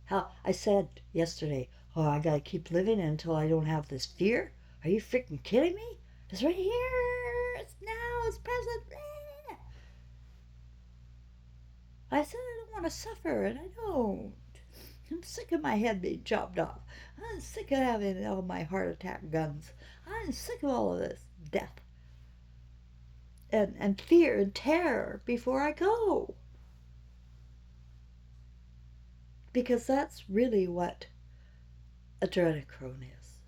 How I said yesterday, oh, I gotta keep living until I don't have this fear. Are you freaking kidding me? It's right here. It's now. It's present. I said I don't want to suffer, and I don't. I'm sick of my head being chopped off. I'm sick of having all my heart attack guns. I'm sick of all of this death and fear and terror before I go. Because that's really what adrenochrome is.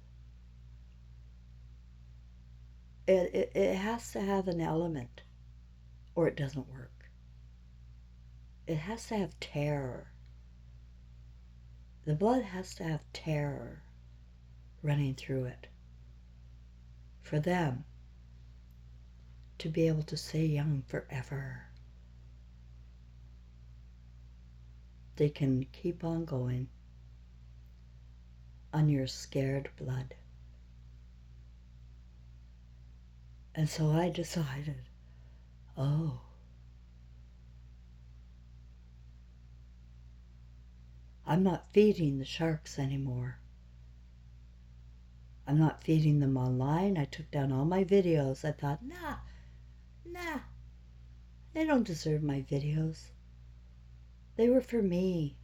It has to have an element or it doesn't work. It has to have terror. The blood has to have terror running through it for them to be able to stay young forever. They can keep on going on your scared blood. And so I decided, oh, I'm not feeding the sharks anymore. I'm not feeding them online. I took down all my videos. I thought, nah, they don't deserve my videos. They were for me.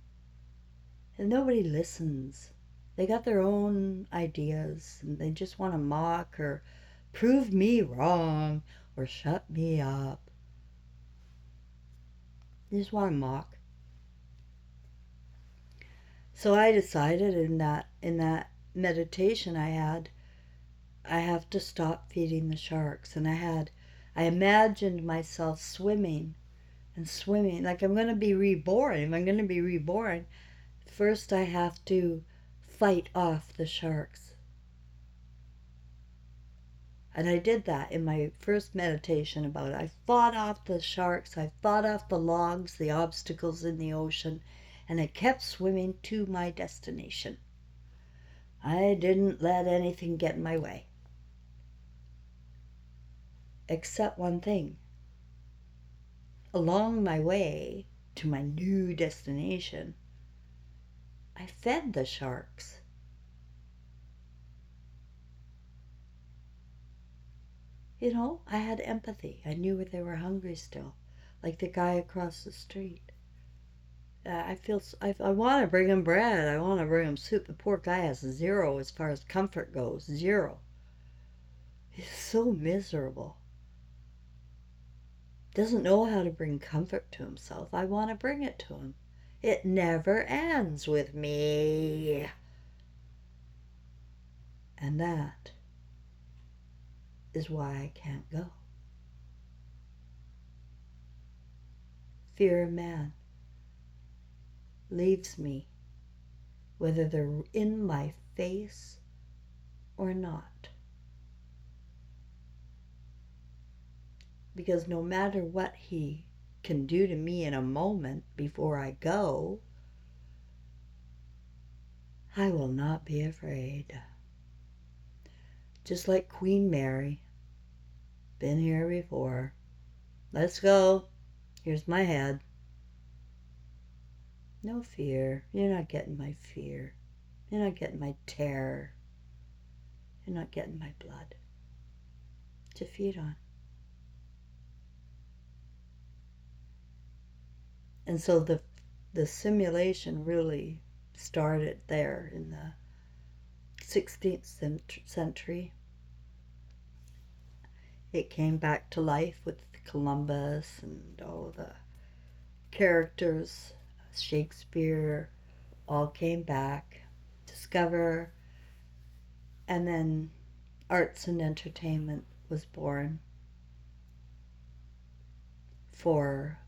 And nobody listens. They got their own ideas and they just want to mock or prove me wrong or shut me up. They just want to mock. So I decided in that meditation I have to stop feeding the sharks. And I imagined myself swimming and swimming. Like I'm going to be reborn. If I'm going to be reborn, first I have to fight off the sharks. And I did that in my first meditation about it. I fought off the sharks. I fought off the logs, the obstacles in the ocean. And I kept swimming to my destination. I didn't let anything get in my way. Except one thing. Along my way to my new destination, I fed the sharks. You know, I had empathy. I knew they were hungry still, like the guy across the street. I want to bring him bread. I want to bring him soup. The poor guy has zero as far as comfort goes. Zero. He's so miserable. Doesn't know how to bring comfort to himself. I want to bring it to him. It never ends with me. And that is why I can't go. fear of man leaves me, whether they're in my face or not. Because no matter what he can do to me in a moment before I go, I will not be afraid. Just like Queen Mary. Been here before. Let's go. Here's my head. No fear. You're not getting my fear. You're not getting my terror. You're not getting my blood to feed on. And so the simulation really started there in the 16th century. It came back to life with Columbus and all the characters, Shakespeare, all came back, discover, and then arts and entertainment was born for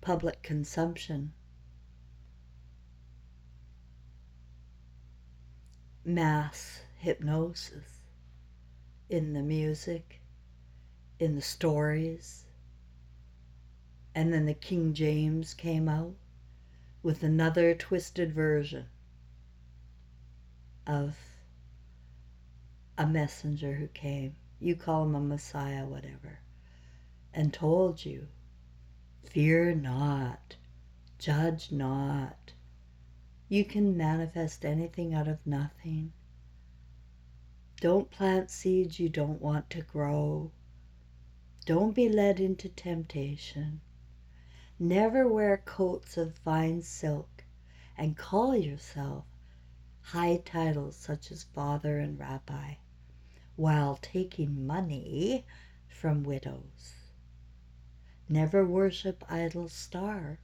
public consumption. Mass hypnosis in the music, in the stories. And then the King James came out with another twisted version of a messenger who came. You call him a Messiah, whatever, and told you, fear not, judge not. You can manifest anything out of nothing. Don't plant seeds you don't want to grow. Don't be led into temptation. Never wear coats of fine silk and call yourself high titles such as father and rabbi while taking money from widows. Never worship idol stars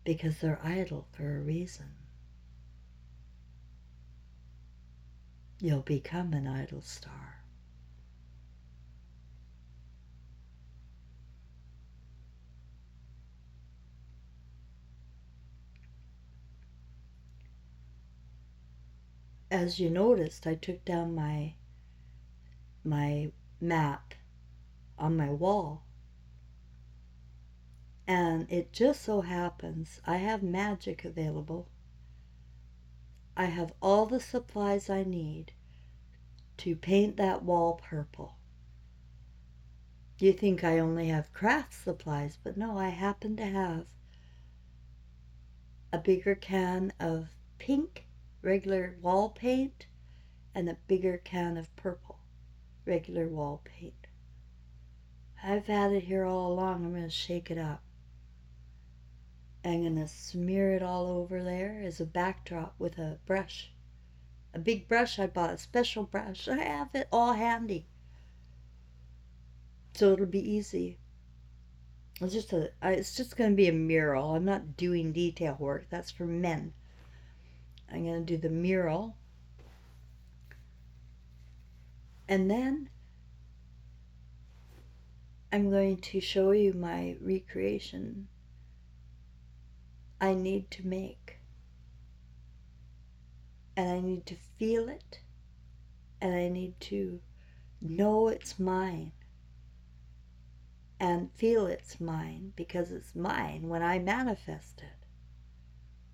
because they're idle for a reason. You'll become an idol star. As you noticed, I took down my map on my wall. And it just so happens I have magic available. I have all the supplies I need to paint that wall purple. You think I only have craft supplies, but no, I happen to have a bigger can of pink regular wall paint and a bigger can of purple regular wall paint. I've had it here all along. I'm going to shake it up. I'm going to smear it all over there as a backdrop with a brush. A big brush. I bought a special brush. I have it all handy. So it'll be easy. It's just going to be a mural. I'm not doing detail work. That's for men. I'm going to do the mural. And then I'm going to show you my recreation I need to make. And I need to feel it. And I need to know it's mine. And feel it's mine because it's mine when I manifest it.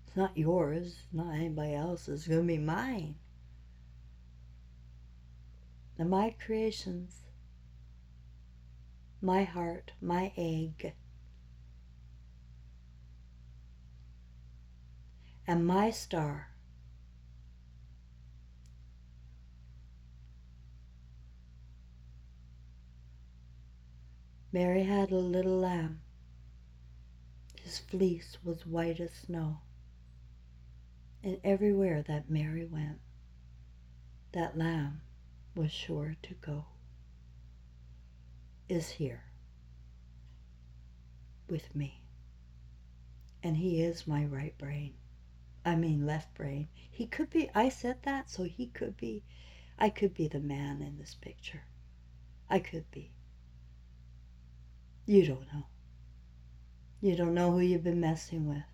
It's not yours, it's not anybody else's, it's going to be mine. And my creations, my heart, my egg, and my star. Mary had a little lamb. His fleece was white as snow. And everywhere that Mary went, that lamb was sure to go. Is here with me. And he is my right brain. I mean left brain. He could be, I said that, so he could be, I could be the man in this picture. I could be. You don't know. You don't know who you've been messing with.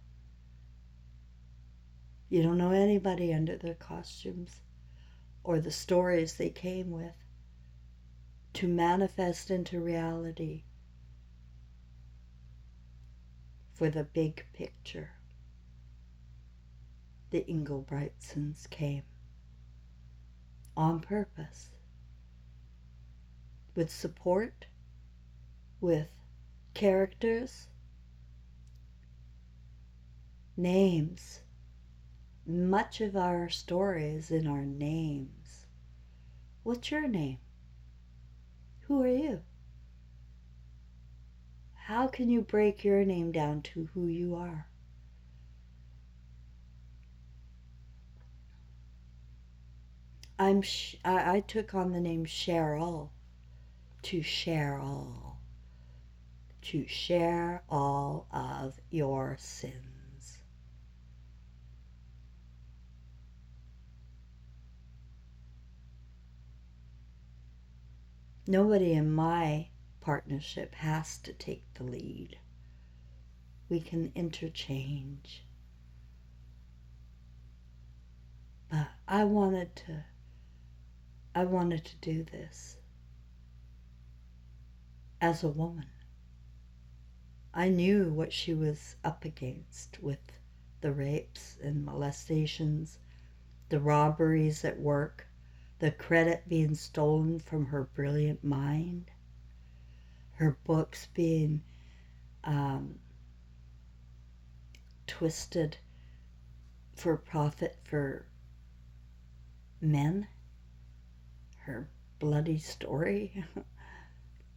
You don't know anybody under their costumes or the stories they came with to manifest into reality for the big picture. The Engelbrigtsens came on purpose, with support, with characters, names. Much of our story is in our names. What's your name? Who are you? How can you break your name down to who you are? I took on the name Cheryl to share all of your sins. Nobody in my partnership has to take the lead. We can interchange. But I wanted to do this as a woman. I knew what she was up against with the rapes and molestations, the robberies at work, the credit being stolen from her brilliant mind, her books being twisted for profit for men, her bloody story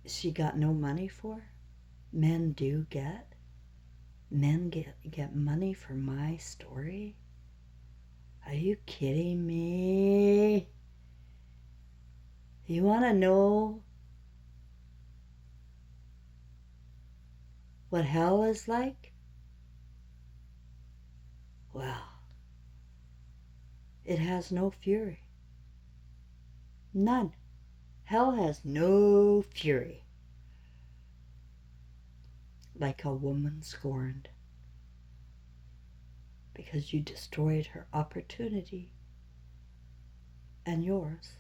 she got no money for. Men get money for my story? Are you kidding me? You want to know what hell is like? Well, it has no fury. None. Hell has no fury. Like a woman scorned because you destroyed her opportunity and yours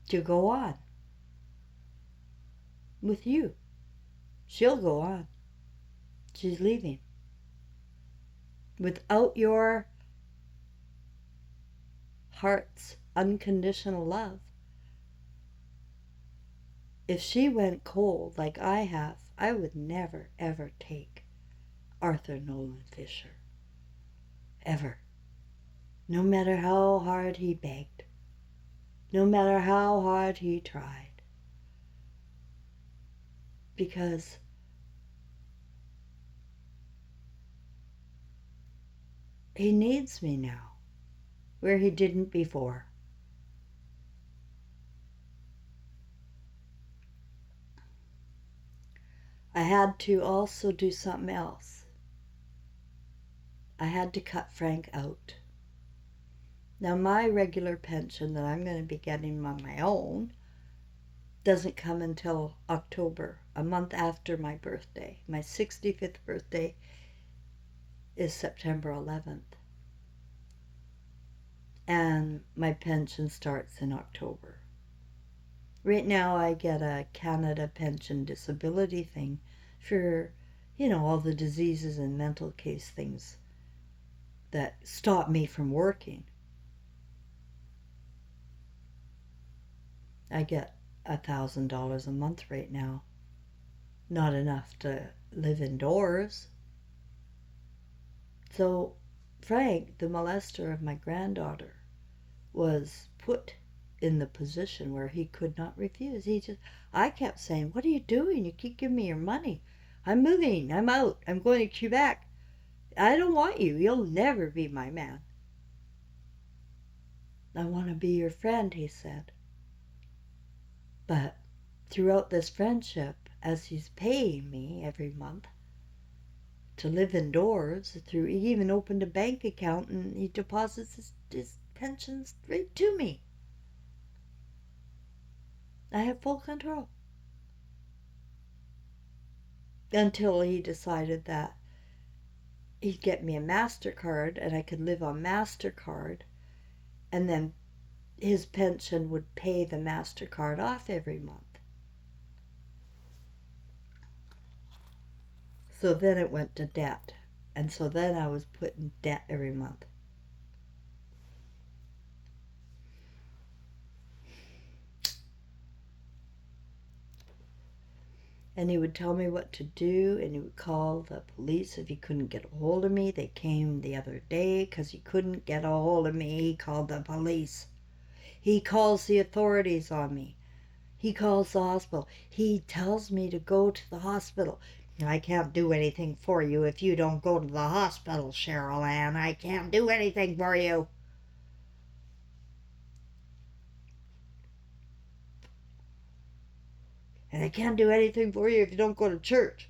to go on with you. She'll go on. She's leaving. Without your heart's unconditional love, if she went cold like I have, I would never, ever take Arthur Nolan Fisher. Ever. No matter how hard he begged. No matter how hard he tried. Because he needs me now, where he didn't before. I had to also do something else. I had to cut Frank out. Now my regular pension that I'm going to be getting on my own doesn't come until October, a month after my birthday. My 65th birthday is September 11th. And my pension starts in October. Right now I get a Canada pension disability thing for, all the diseases and mental case things that stop me from working. I get $1,000 a month right now. Not enough to live indoors. So Frank, the molester of my granddaughter, was put in the position where he could not refuse. I kept saying, what are you doing? You keep giving me your money. I'm moving. I'm out. I'm going to Quebec. I don't want you. You'll never be my man. I want to be your friend, he said. But throughout this friendship, as he's paying me every month to live indoors, he even opened a bank account and he deposits his pensions right to me. I have full control. until he decided that he'd get me a MasterCard and I could live on MasterCard, and then his pension would pay the MasterCard off every month. So then it went to debt. And so then I was put in debt every month. And he would tell me what to do, and he would call the police if he couldn't get a hold of me. They came the other day because he couldn't get a hold of me. He called the police. He calls the authorities on me. He calls the hospital. He tells me to go to the hospital. I can't do anything for you if you don't go to the hospital, Cheryl Ann. I can't do anything for you. And I can't do anything for you if you don't go to church.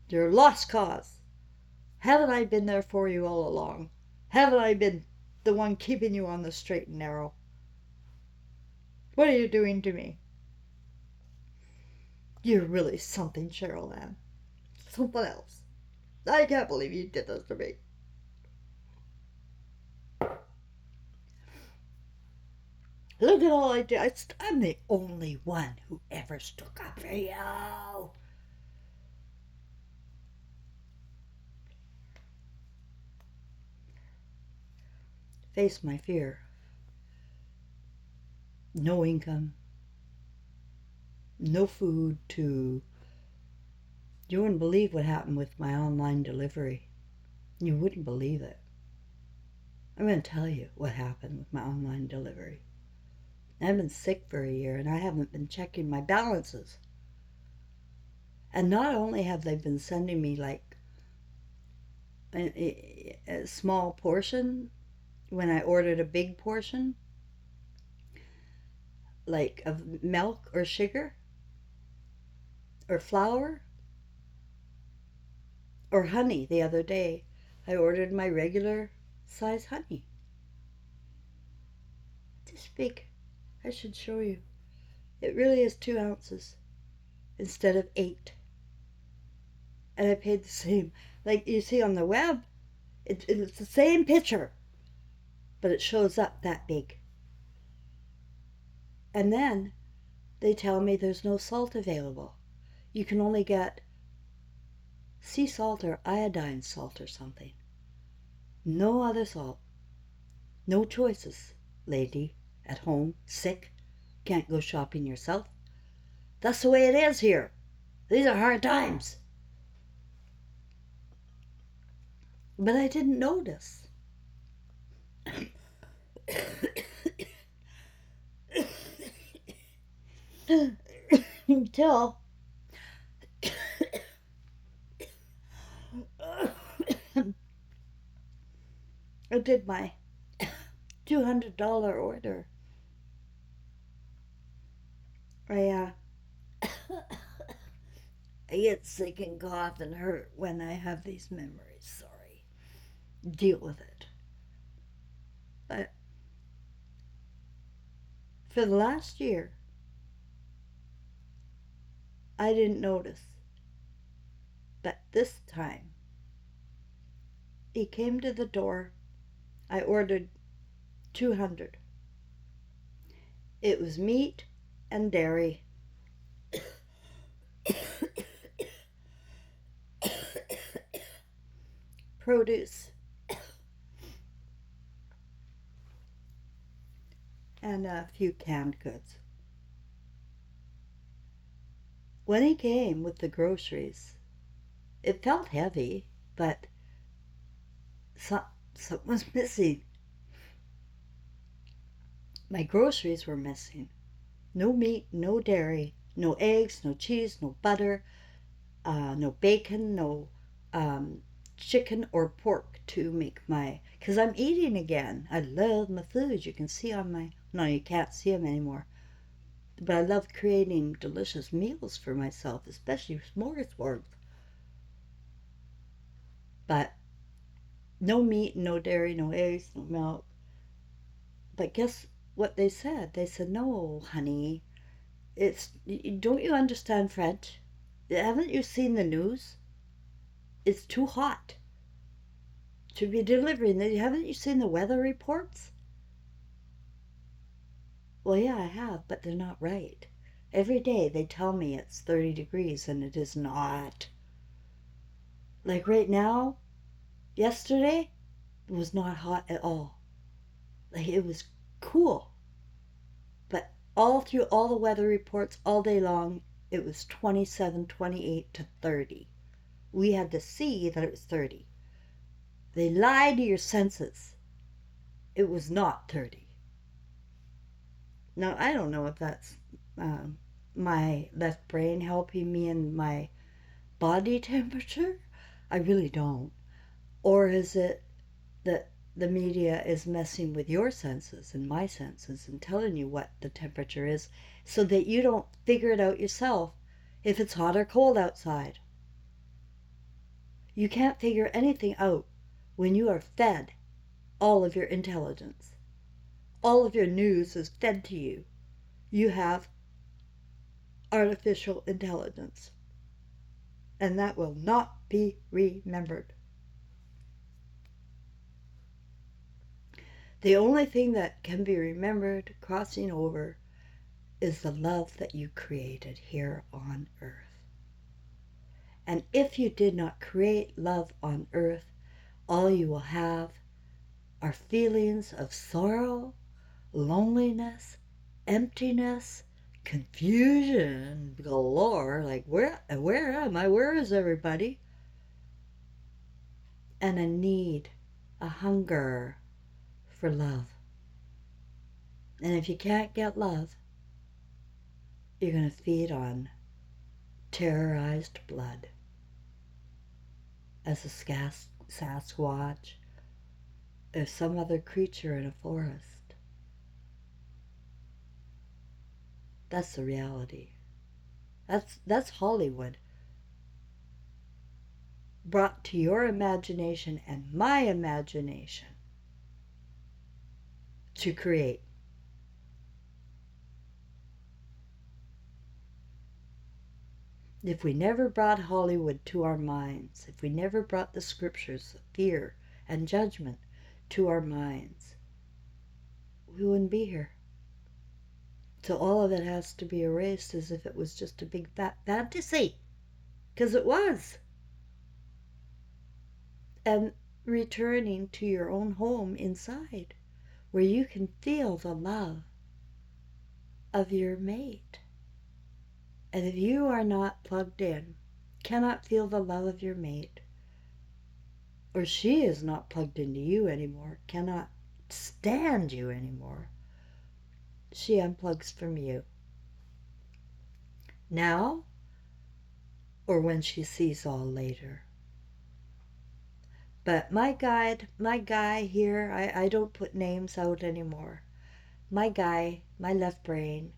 You're a lost cause. Haven't I been there for you all along? Haven't I been the one keeping you on the straight and narrow? What are you doing to me? You're really something, Cheryl Ann. Something else. I can't believe you did this to me. Look at all I did. I'm the only one who ever stuck up for you. Face my fear. No income. No food to... You wouldn't believe what happened with my online delivery. You wouldn't believe it. I'm going to tell you what happened with my online delivery. I've been sick for a year and I haven't been checking my balances. And not only have they been sending me like a small portion when I ordered a big portion, like of milk or sugar or flour or honey. The other day I ordered my regular size honey. This big. I should show you. It really is 2 ounces instead of 8. And I paid the same. Like you see on the web, it's the same picture, but it shows up that big. And then they tell me there's no salt available. You can only get sea salt or iodine salt or something. No other salt. No choices, lady, at home, sick, can't go shopping yourself. That's the way it is here. These are hard times. But I didn't notice. Until I did my $200 order. I get sick and cough and hurt when I have these memories. Sorry. Deal with it. But for the last year, I didn't notice. But this time, he came to the door. I ordered 200. It was meat and dairy. Produce. And a few canned goods. When he came with the groceries, it felt heavy, but something was missing. My groceries were missing. No meat, no dairy, no eggs, no cheese, no butter, no bacon, no chicken or pork to make my... Because I'm eating again. I love my food. You can see on my... No, you can't see them anymore. But I love creating delicious meals for myself, especially smorgasbords. But no meat, no dairy, no eggs, no milk. But guess what they said? They said, no, honey, don't you understand French? Haven't you seen the news? It's too hot to be delivering. Haven't you seen the weather reports? Well, yeah, I have, but they're not right. Every day they tell me it's 30 degrees and it is not. Like right now, yesterday, it was not hot at all. Like it was cool. But all through all the weather reports all day long, it was 27, 28 to 30. We had to see that it was 30. They lied to your senses. It was not 30. Now, I don't know if that's my left brain helping me in my body temperature. I really don't. Or is it that the media is messing with your senses and my senses and telling you what the temperature is so that you don't figure it out yourself if it's hot or cold outside? You can't figure anything out when you are fed all of your intelligence. All of your news is fed to you. You have artificial intelligence. And that will not be remembered. The only thing that can be remembered crossing over is the love that you created here on earth. And if you did not create love on earth, all you will have are feelings of sorrow, loneliness, emptiness, confusion galore, like where am I? Where is everybody? And a need, a hunger for love. And if you can't get love, you're going to feed on terrorized blood as a Sasquatch or some other creature in a forest. That's the reality. That's Hollywood brought to your imagination and my imagination to create. If we never brought Hollywood to our minds, if we never brought the scriptures of fear and judgment to our minds, we wouldn't be here. So all of it has to be erased as if it was just a big fat fantasy, because it was. And returning to your own home inside, where you can feel the love of your mate. And if you are not plugged in, cannot feel the love of your mate, or she is not plugged into you anymore, cannot stand you anymore, she unplugs from you. Now, or when she sees all later. But my guy here, I don't put names out anymore. My guy, my left brain,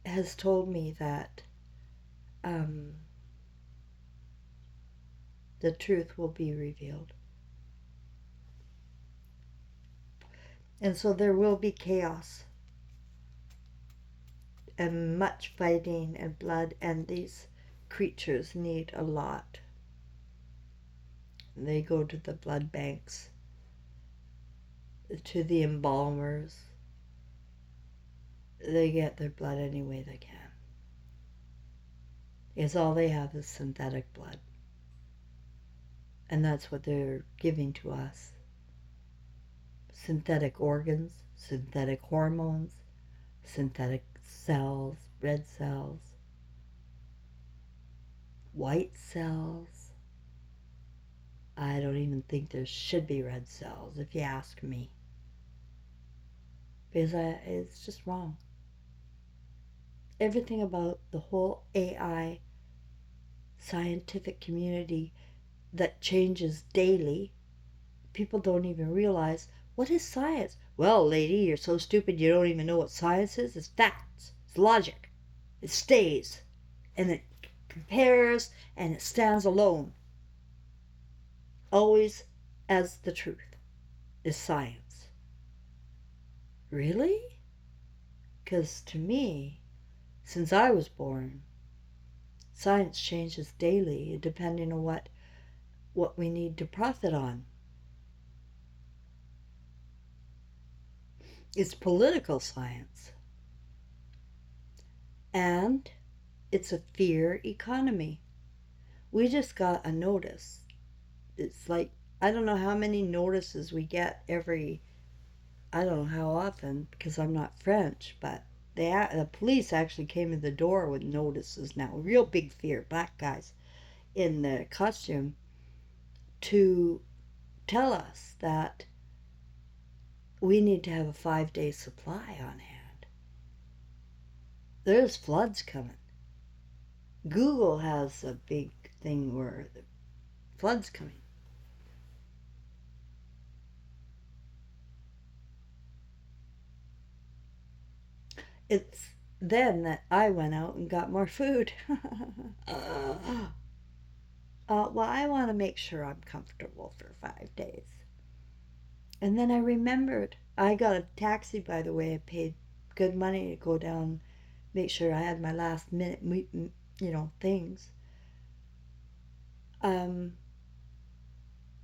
has told me that the truth will be revealed. And so there will be chaos and much fighting and blood, and these creatures need a lot. They go to the blood banks, to the embalmers. They get their blood any way they can. Because all they have is synthetic blood. And that's what they're giving to us. Synthetic organs, synthetic hormones, synthetic cells, red cells, white cells. I don't even think there should be red cells, if you ask me. Because it's just wrong. Everything about the whole AI scientific community that changes daily, people don't even realize, what is science? Well, lady, you're so stupid you don't even know what science is. It's facts. It's logic. It stays. And it compares and it stands alone. Always as the truth is science. Really? Because to me, since I was born, Science changes daily depending on what we need to profit on. It's political science. And it's a fear economy. We just got a notice. It's like, I don't know how many notices we get every, I don't know how often, because I'm not French, but the police actually came in the door with notices now. Real big fear, black guys in the costume, to tell us that we need to have a 5-day supply on hand. There's floods coming. Google has a big thing where the floods coming. It's then that I went out and got more food. Well, I want to make sure I'm comfortable for 5 days. And then I remembered. I got a taxi, by the way. I paid good money to go down, make sure I had my last minute, things.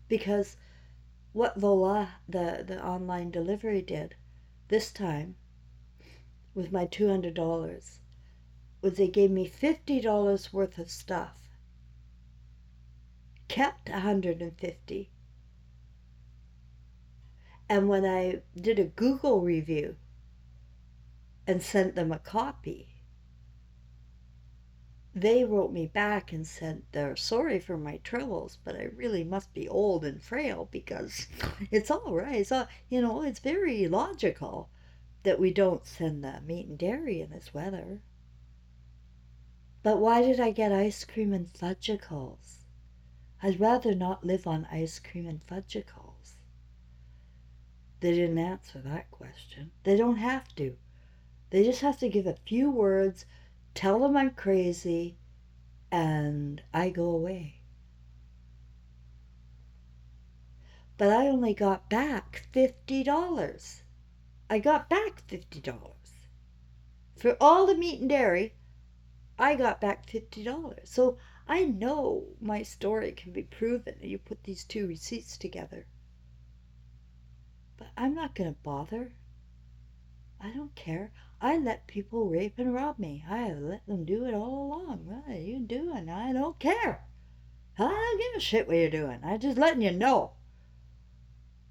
Because what Vola, the online delivery did this time with my $200 was they gave me $50 worth of stuff, kept $150. And when I did a Google review and sent them a copy, they wrote me back and said they're sorry for my troubles, but I really must be old and frail because it's all right. It's very logical that we don't send the meat and dairy in this weather. But why did I get ice cream and fudgicles? I'd rather not live on ice cream and fudgicles. They didn't answer that question. They don't have to. They just have to give a few words, tell them I'm crazy, and I go away. But I only got back $50. I got back $50. For all the meat and dairy, I got back $50. So I know my story can be proven. You put these two receipts together. But I'm not going to bother. I don't care. I let people rape and rob me. I have let them do it all along. What are you doing? I don't care. I don't give a shit what you're doing. I'm just letting you know.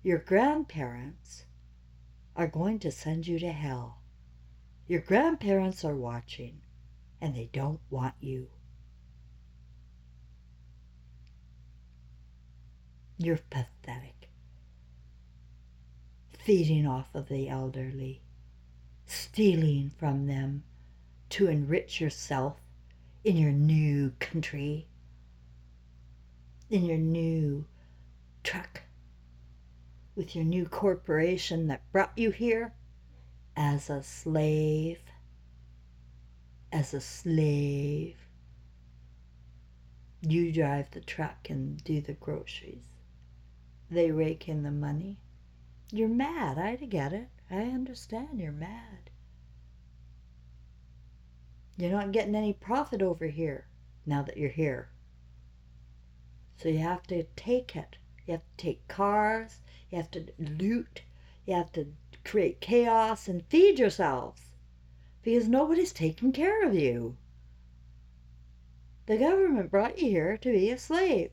Your grandparents are going to send you to hell. Your grandparents are watching, and they don't want you. You're pathetic. Feeding off of the elderly, stealing from them to enrich yourself in your new country, in your new truck, with your new corporation that brought you here as a slave. As a slave. You drive the truck and do the groceries. They rake in the money. You're mad. I get it. I understand you're mad. You're not getting any profit over here now that you're here. So you have to take it. You have to take cars. You have to loot. You have to create chaos and feed yourselves. Because nobody's taking care of you. The government brought you here to be a slave.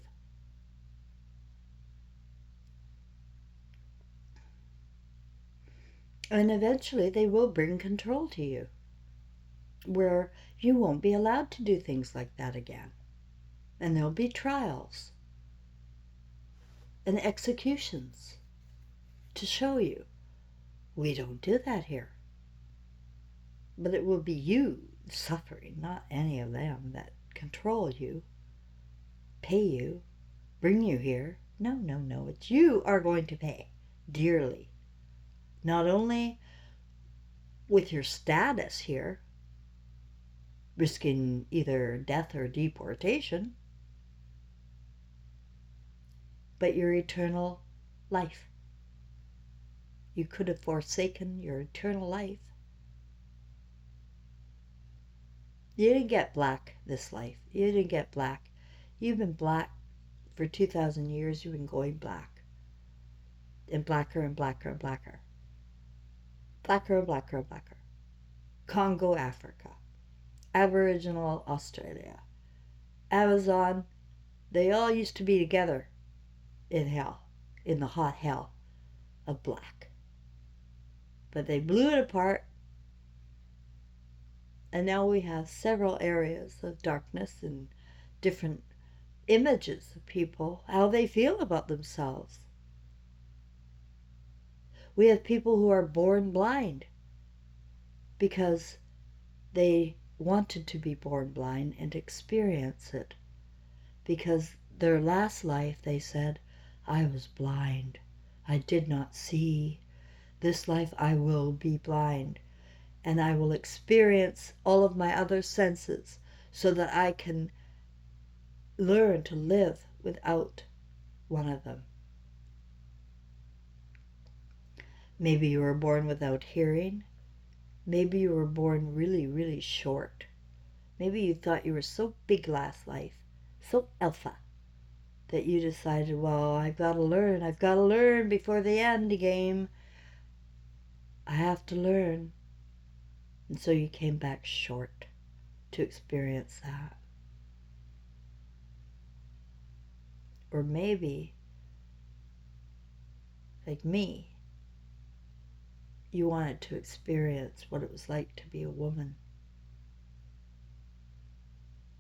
And eventually they will bring control to you, where you won't be allowed to do things like that again. And there'll be trials and executions to show you we don't do that here. But it will be you suffering, not any of them that control you, pay you, bring you here. No, it's you are going to pay dearly. Not only with your status here, risking either death or deportation, but your eternal life. You could have forsaken your eternal life. You didn't get black this life. You didn't get black. You've been black for 2,000 years. You've been going black. And blacker and blacker and blacker. Blacker and blacker and blacker. Congo, Africa. Aboriginal Australia. Amazon. They all used to be together in hell. In the hot hell of black. But they blew it apart. And now we have several areas of darkness and different images of people, how they feel about themselves. We have people who are born blind because they wanted to be born blind and experience it. Because their last life they said, I was blind. I did not see. This life I will be blind. And I will experience all of my other senses so that I can learn to live without one of them. Maybe you were born without hearing. Maybe you were born really, really short. Maybe you thought you were so big last life, so alpha, that you decided, well, I've got to learn before the end game. I have to learn. And so you came back short to experience that. Or maybe, like me, you wanted to experience what it was like to be a woman.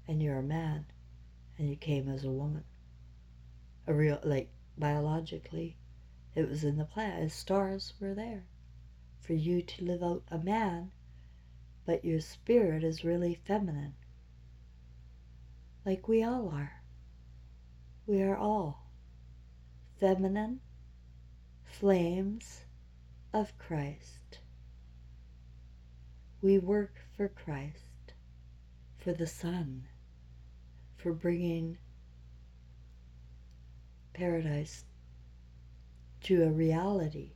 And you're a man, and you came as a woman. A real, like, biologically, it was in the plan. The stars were there for you to live out a man, but your spirit is really feminine. Like we all are. We are all feminine flames of Christ. We work for Christ, for the Son, for bringing paradise to a reality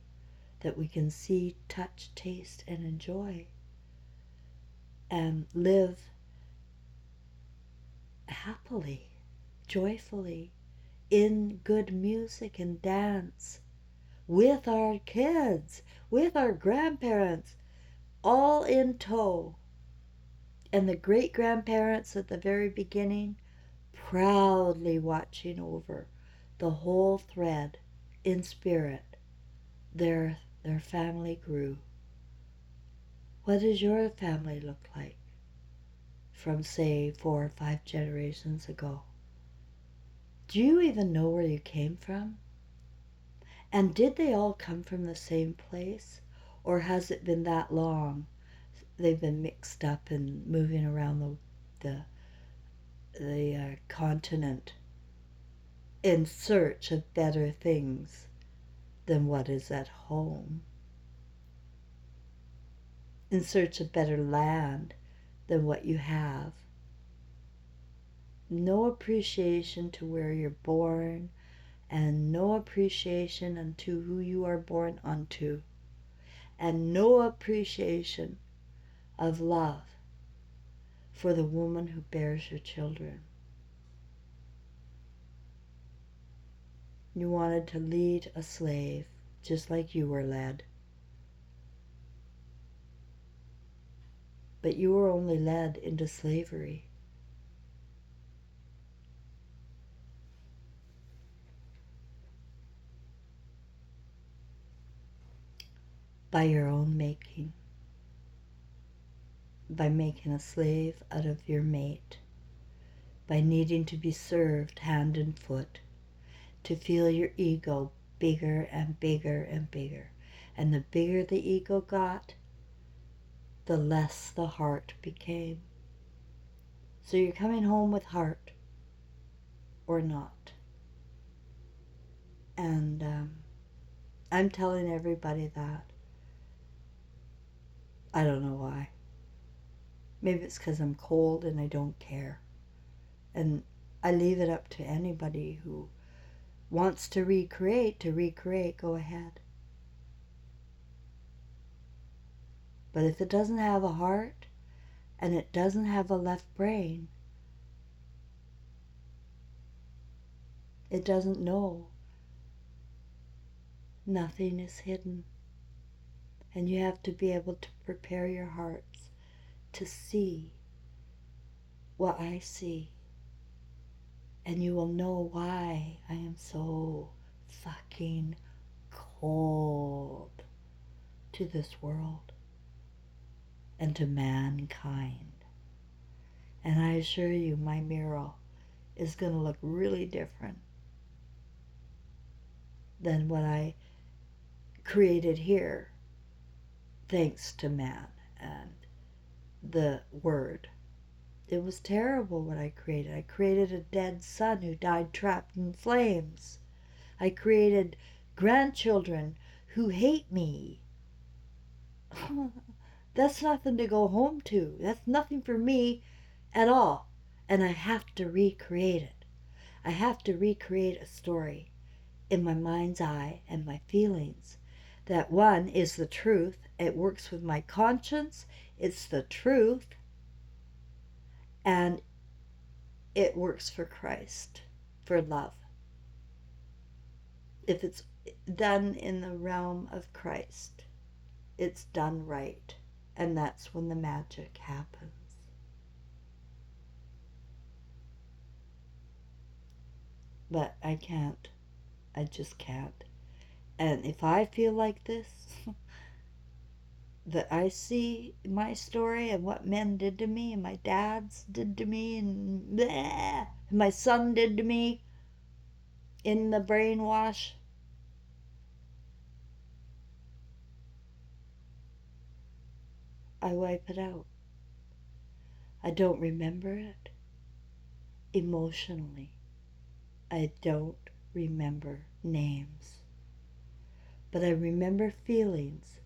that we can see, touch, taste, and enjoy, and live happily, joyfully, in good music and dance, with our kids, with our grandparents, all in tow. And the great-grandparents at the very beginning, proudly watching over the whole thread in spirit. Their family grew. What does your family look like from, say, 4 or 5 generations ago? Do you even know where you came from? And did they all come from the same place? Or has it been that long? They've been mixed up and moving around the continent in search of better things than what is at home, in search of better land than what you have. No appreciation to where you're born, and no appreciation unto who you are born unto, and no appreciation of love for the woman who bears your children. You wanted to lead a slave just like you were led. But you were only led into slavery. By your own making. By making a slave out of your mate. By needing to be served hand and foot. To feel your ego bigger and bigger and bigger. And the bigger the ego got, the less the heart became. So you're coming home with heart, or not. And I'm telling everybody that. I don't know why. Maybe it's because I'm cold and I don't care. And I leave it up to anybody who wants to recreate, go ahead. But if it doesn't have a heart, and it doesn't have a left brain. It doesn't know. Nothing is hidden. And you have to be able to prepare your hearts to see what I see. And you will know why I am so fucking cold to this world and to mankind. And I assure you, my mural is going to look really different than what I created here, thanks to man and the word. It was terrible what I created. I created a dead son who died trapped in flames. I created grandchildren who hate me. That's nothing to go home to. That's nothing for me at all. And I have to recreate it. I have to recreate a story in my mind's eye and my feelings. That one is the truth. It works with my conscience. It's the truth. And it works for Christ, for love. If it's done in the realm of Christ, it's done right. And that's when the magic happens. But I can't. I just can't. And if I feel like this, that I see my story and what men did to me and my dads did to me and bleh, and my son did to me in the brainwash, I wipe it out. I don't remember it emotionally. I don't remember names. But I remember feelings.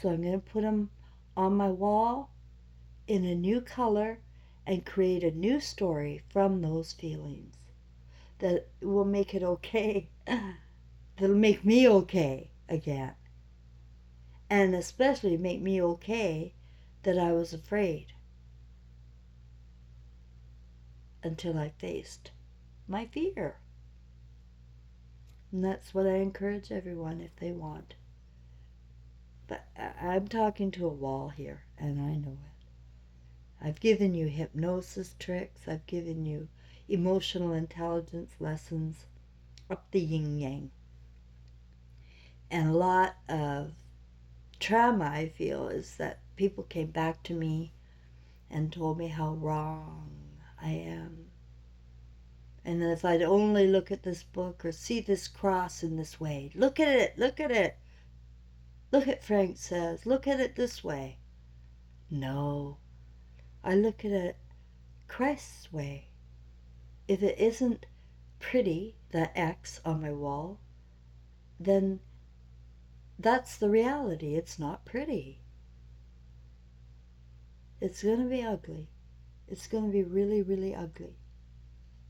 So I'm going to put them on my wall in a new color and create a new story from those feelings that will make it okay. That'll make me okay again. And especially make me okay that I was afraid until I faced my fear. And that's what I encourage everyone if they want. But I'm talking to a wall here, and I know it. I've given you hypnosis tricks. I've given you emotional intelligence lessons up the yin-yang. And a lot of trauma, I feel, is that people came back to me and told me how wrong I am. And that if I'd only look at this book or see this cross in this way, look at it, look at it. Look at Frank says, look at it this way. No, I look at it Christ's way. If it isn't pretty, that X on my wall, then that's the reality. It's not pretty. It's going to be ugly. It's going to be really, really ugly.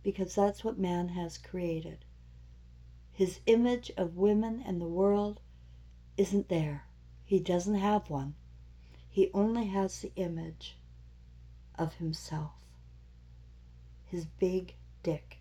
Because that's what man has created. His image of women and the world isn't there. He doesn't have one. He only has the image of himself. His big dick.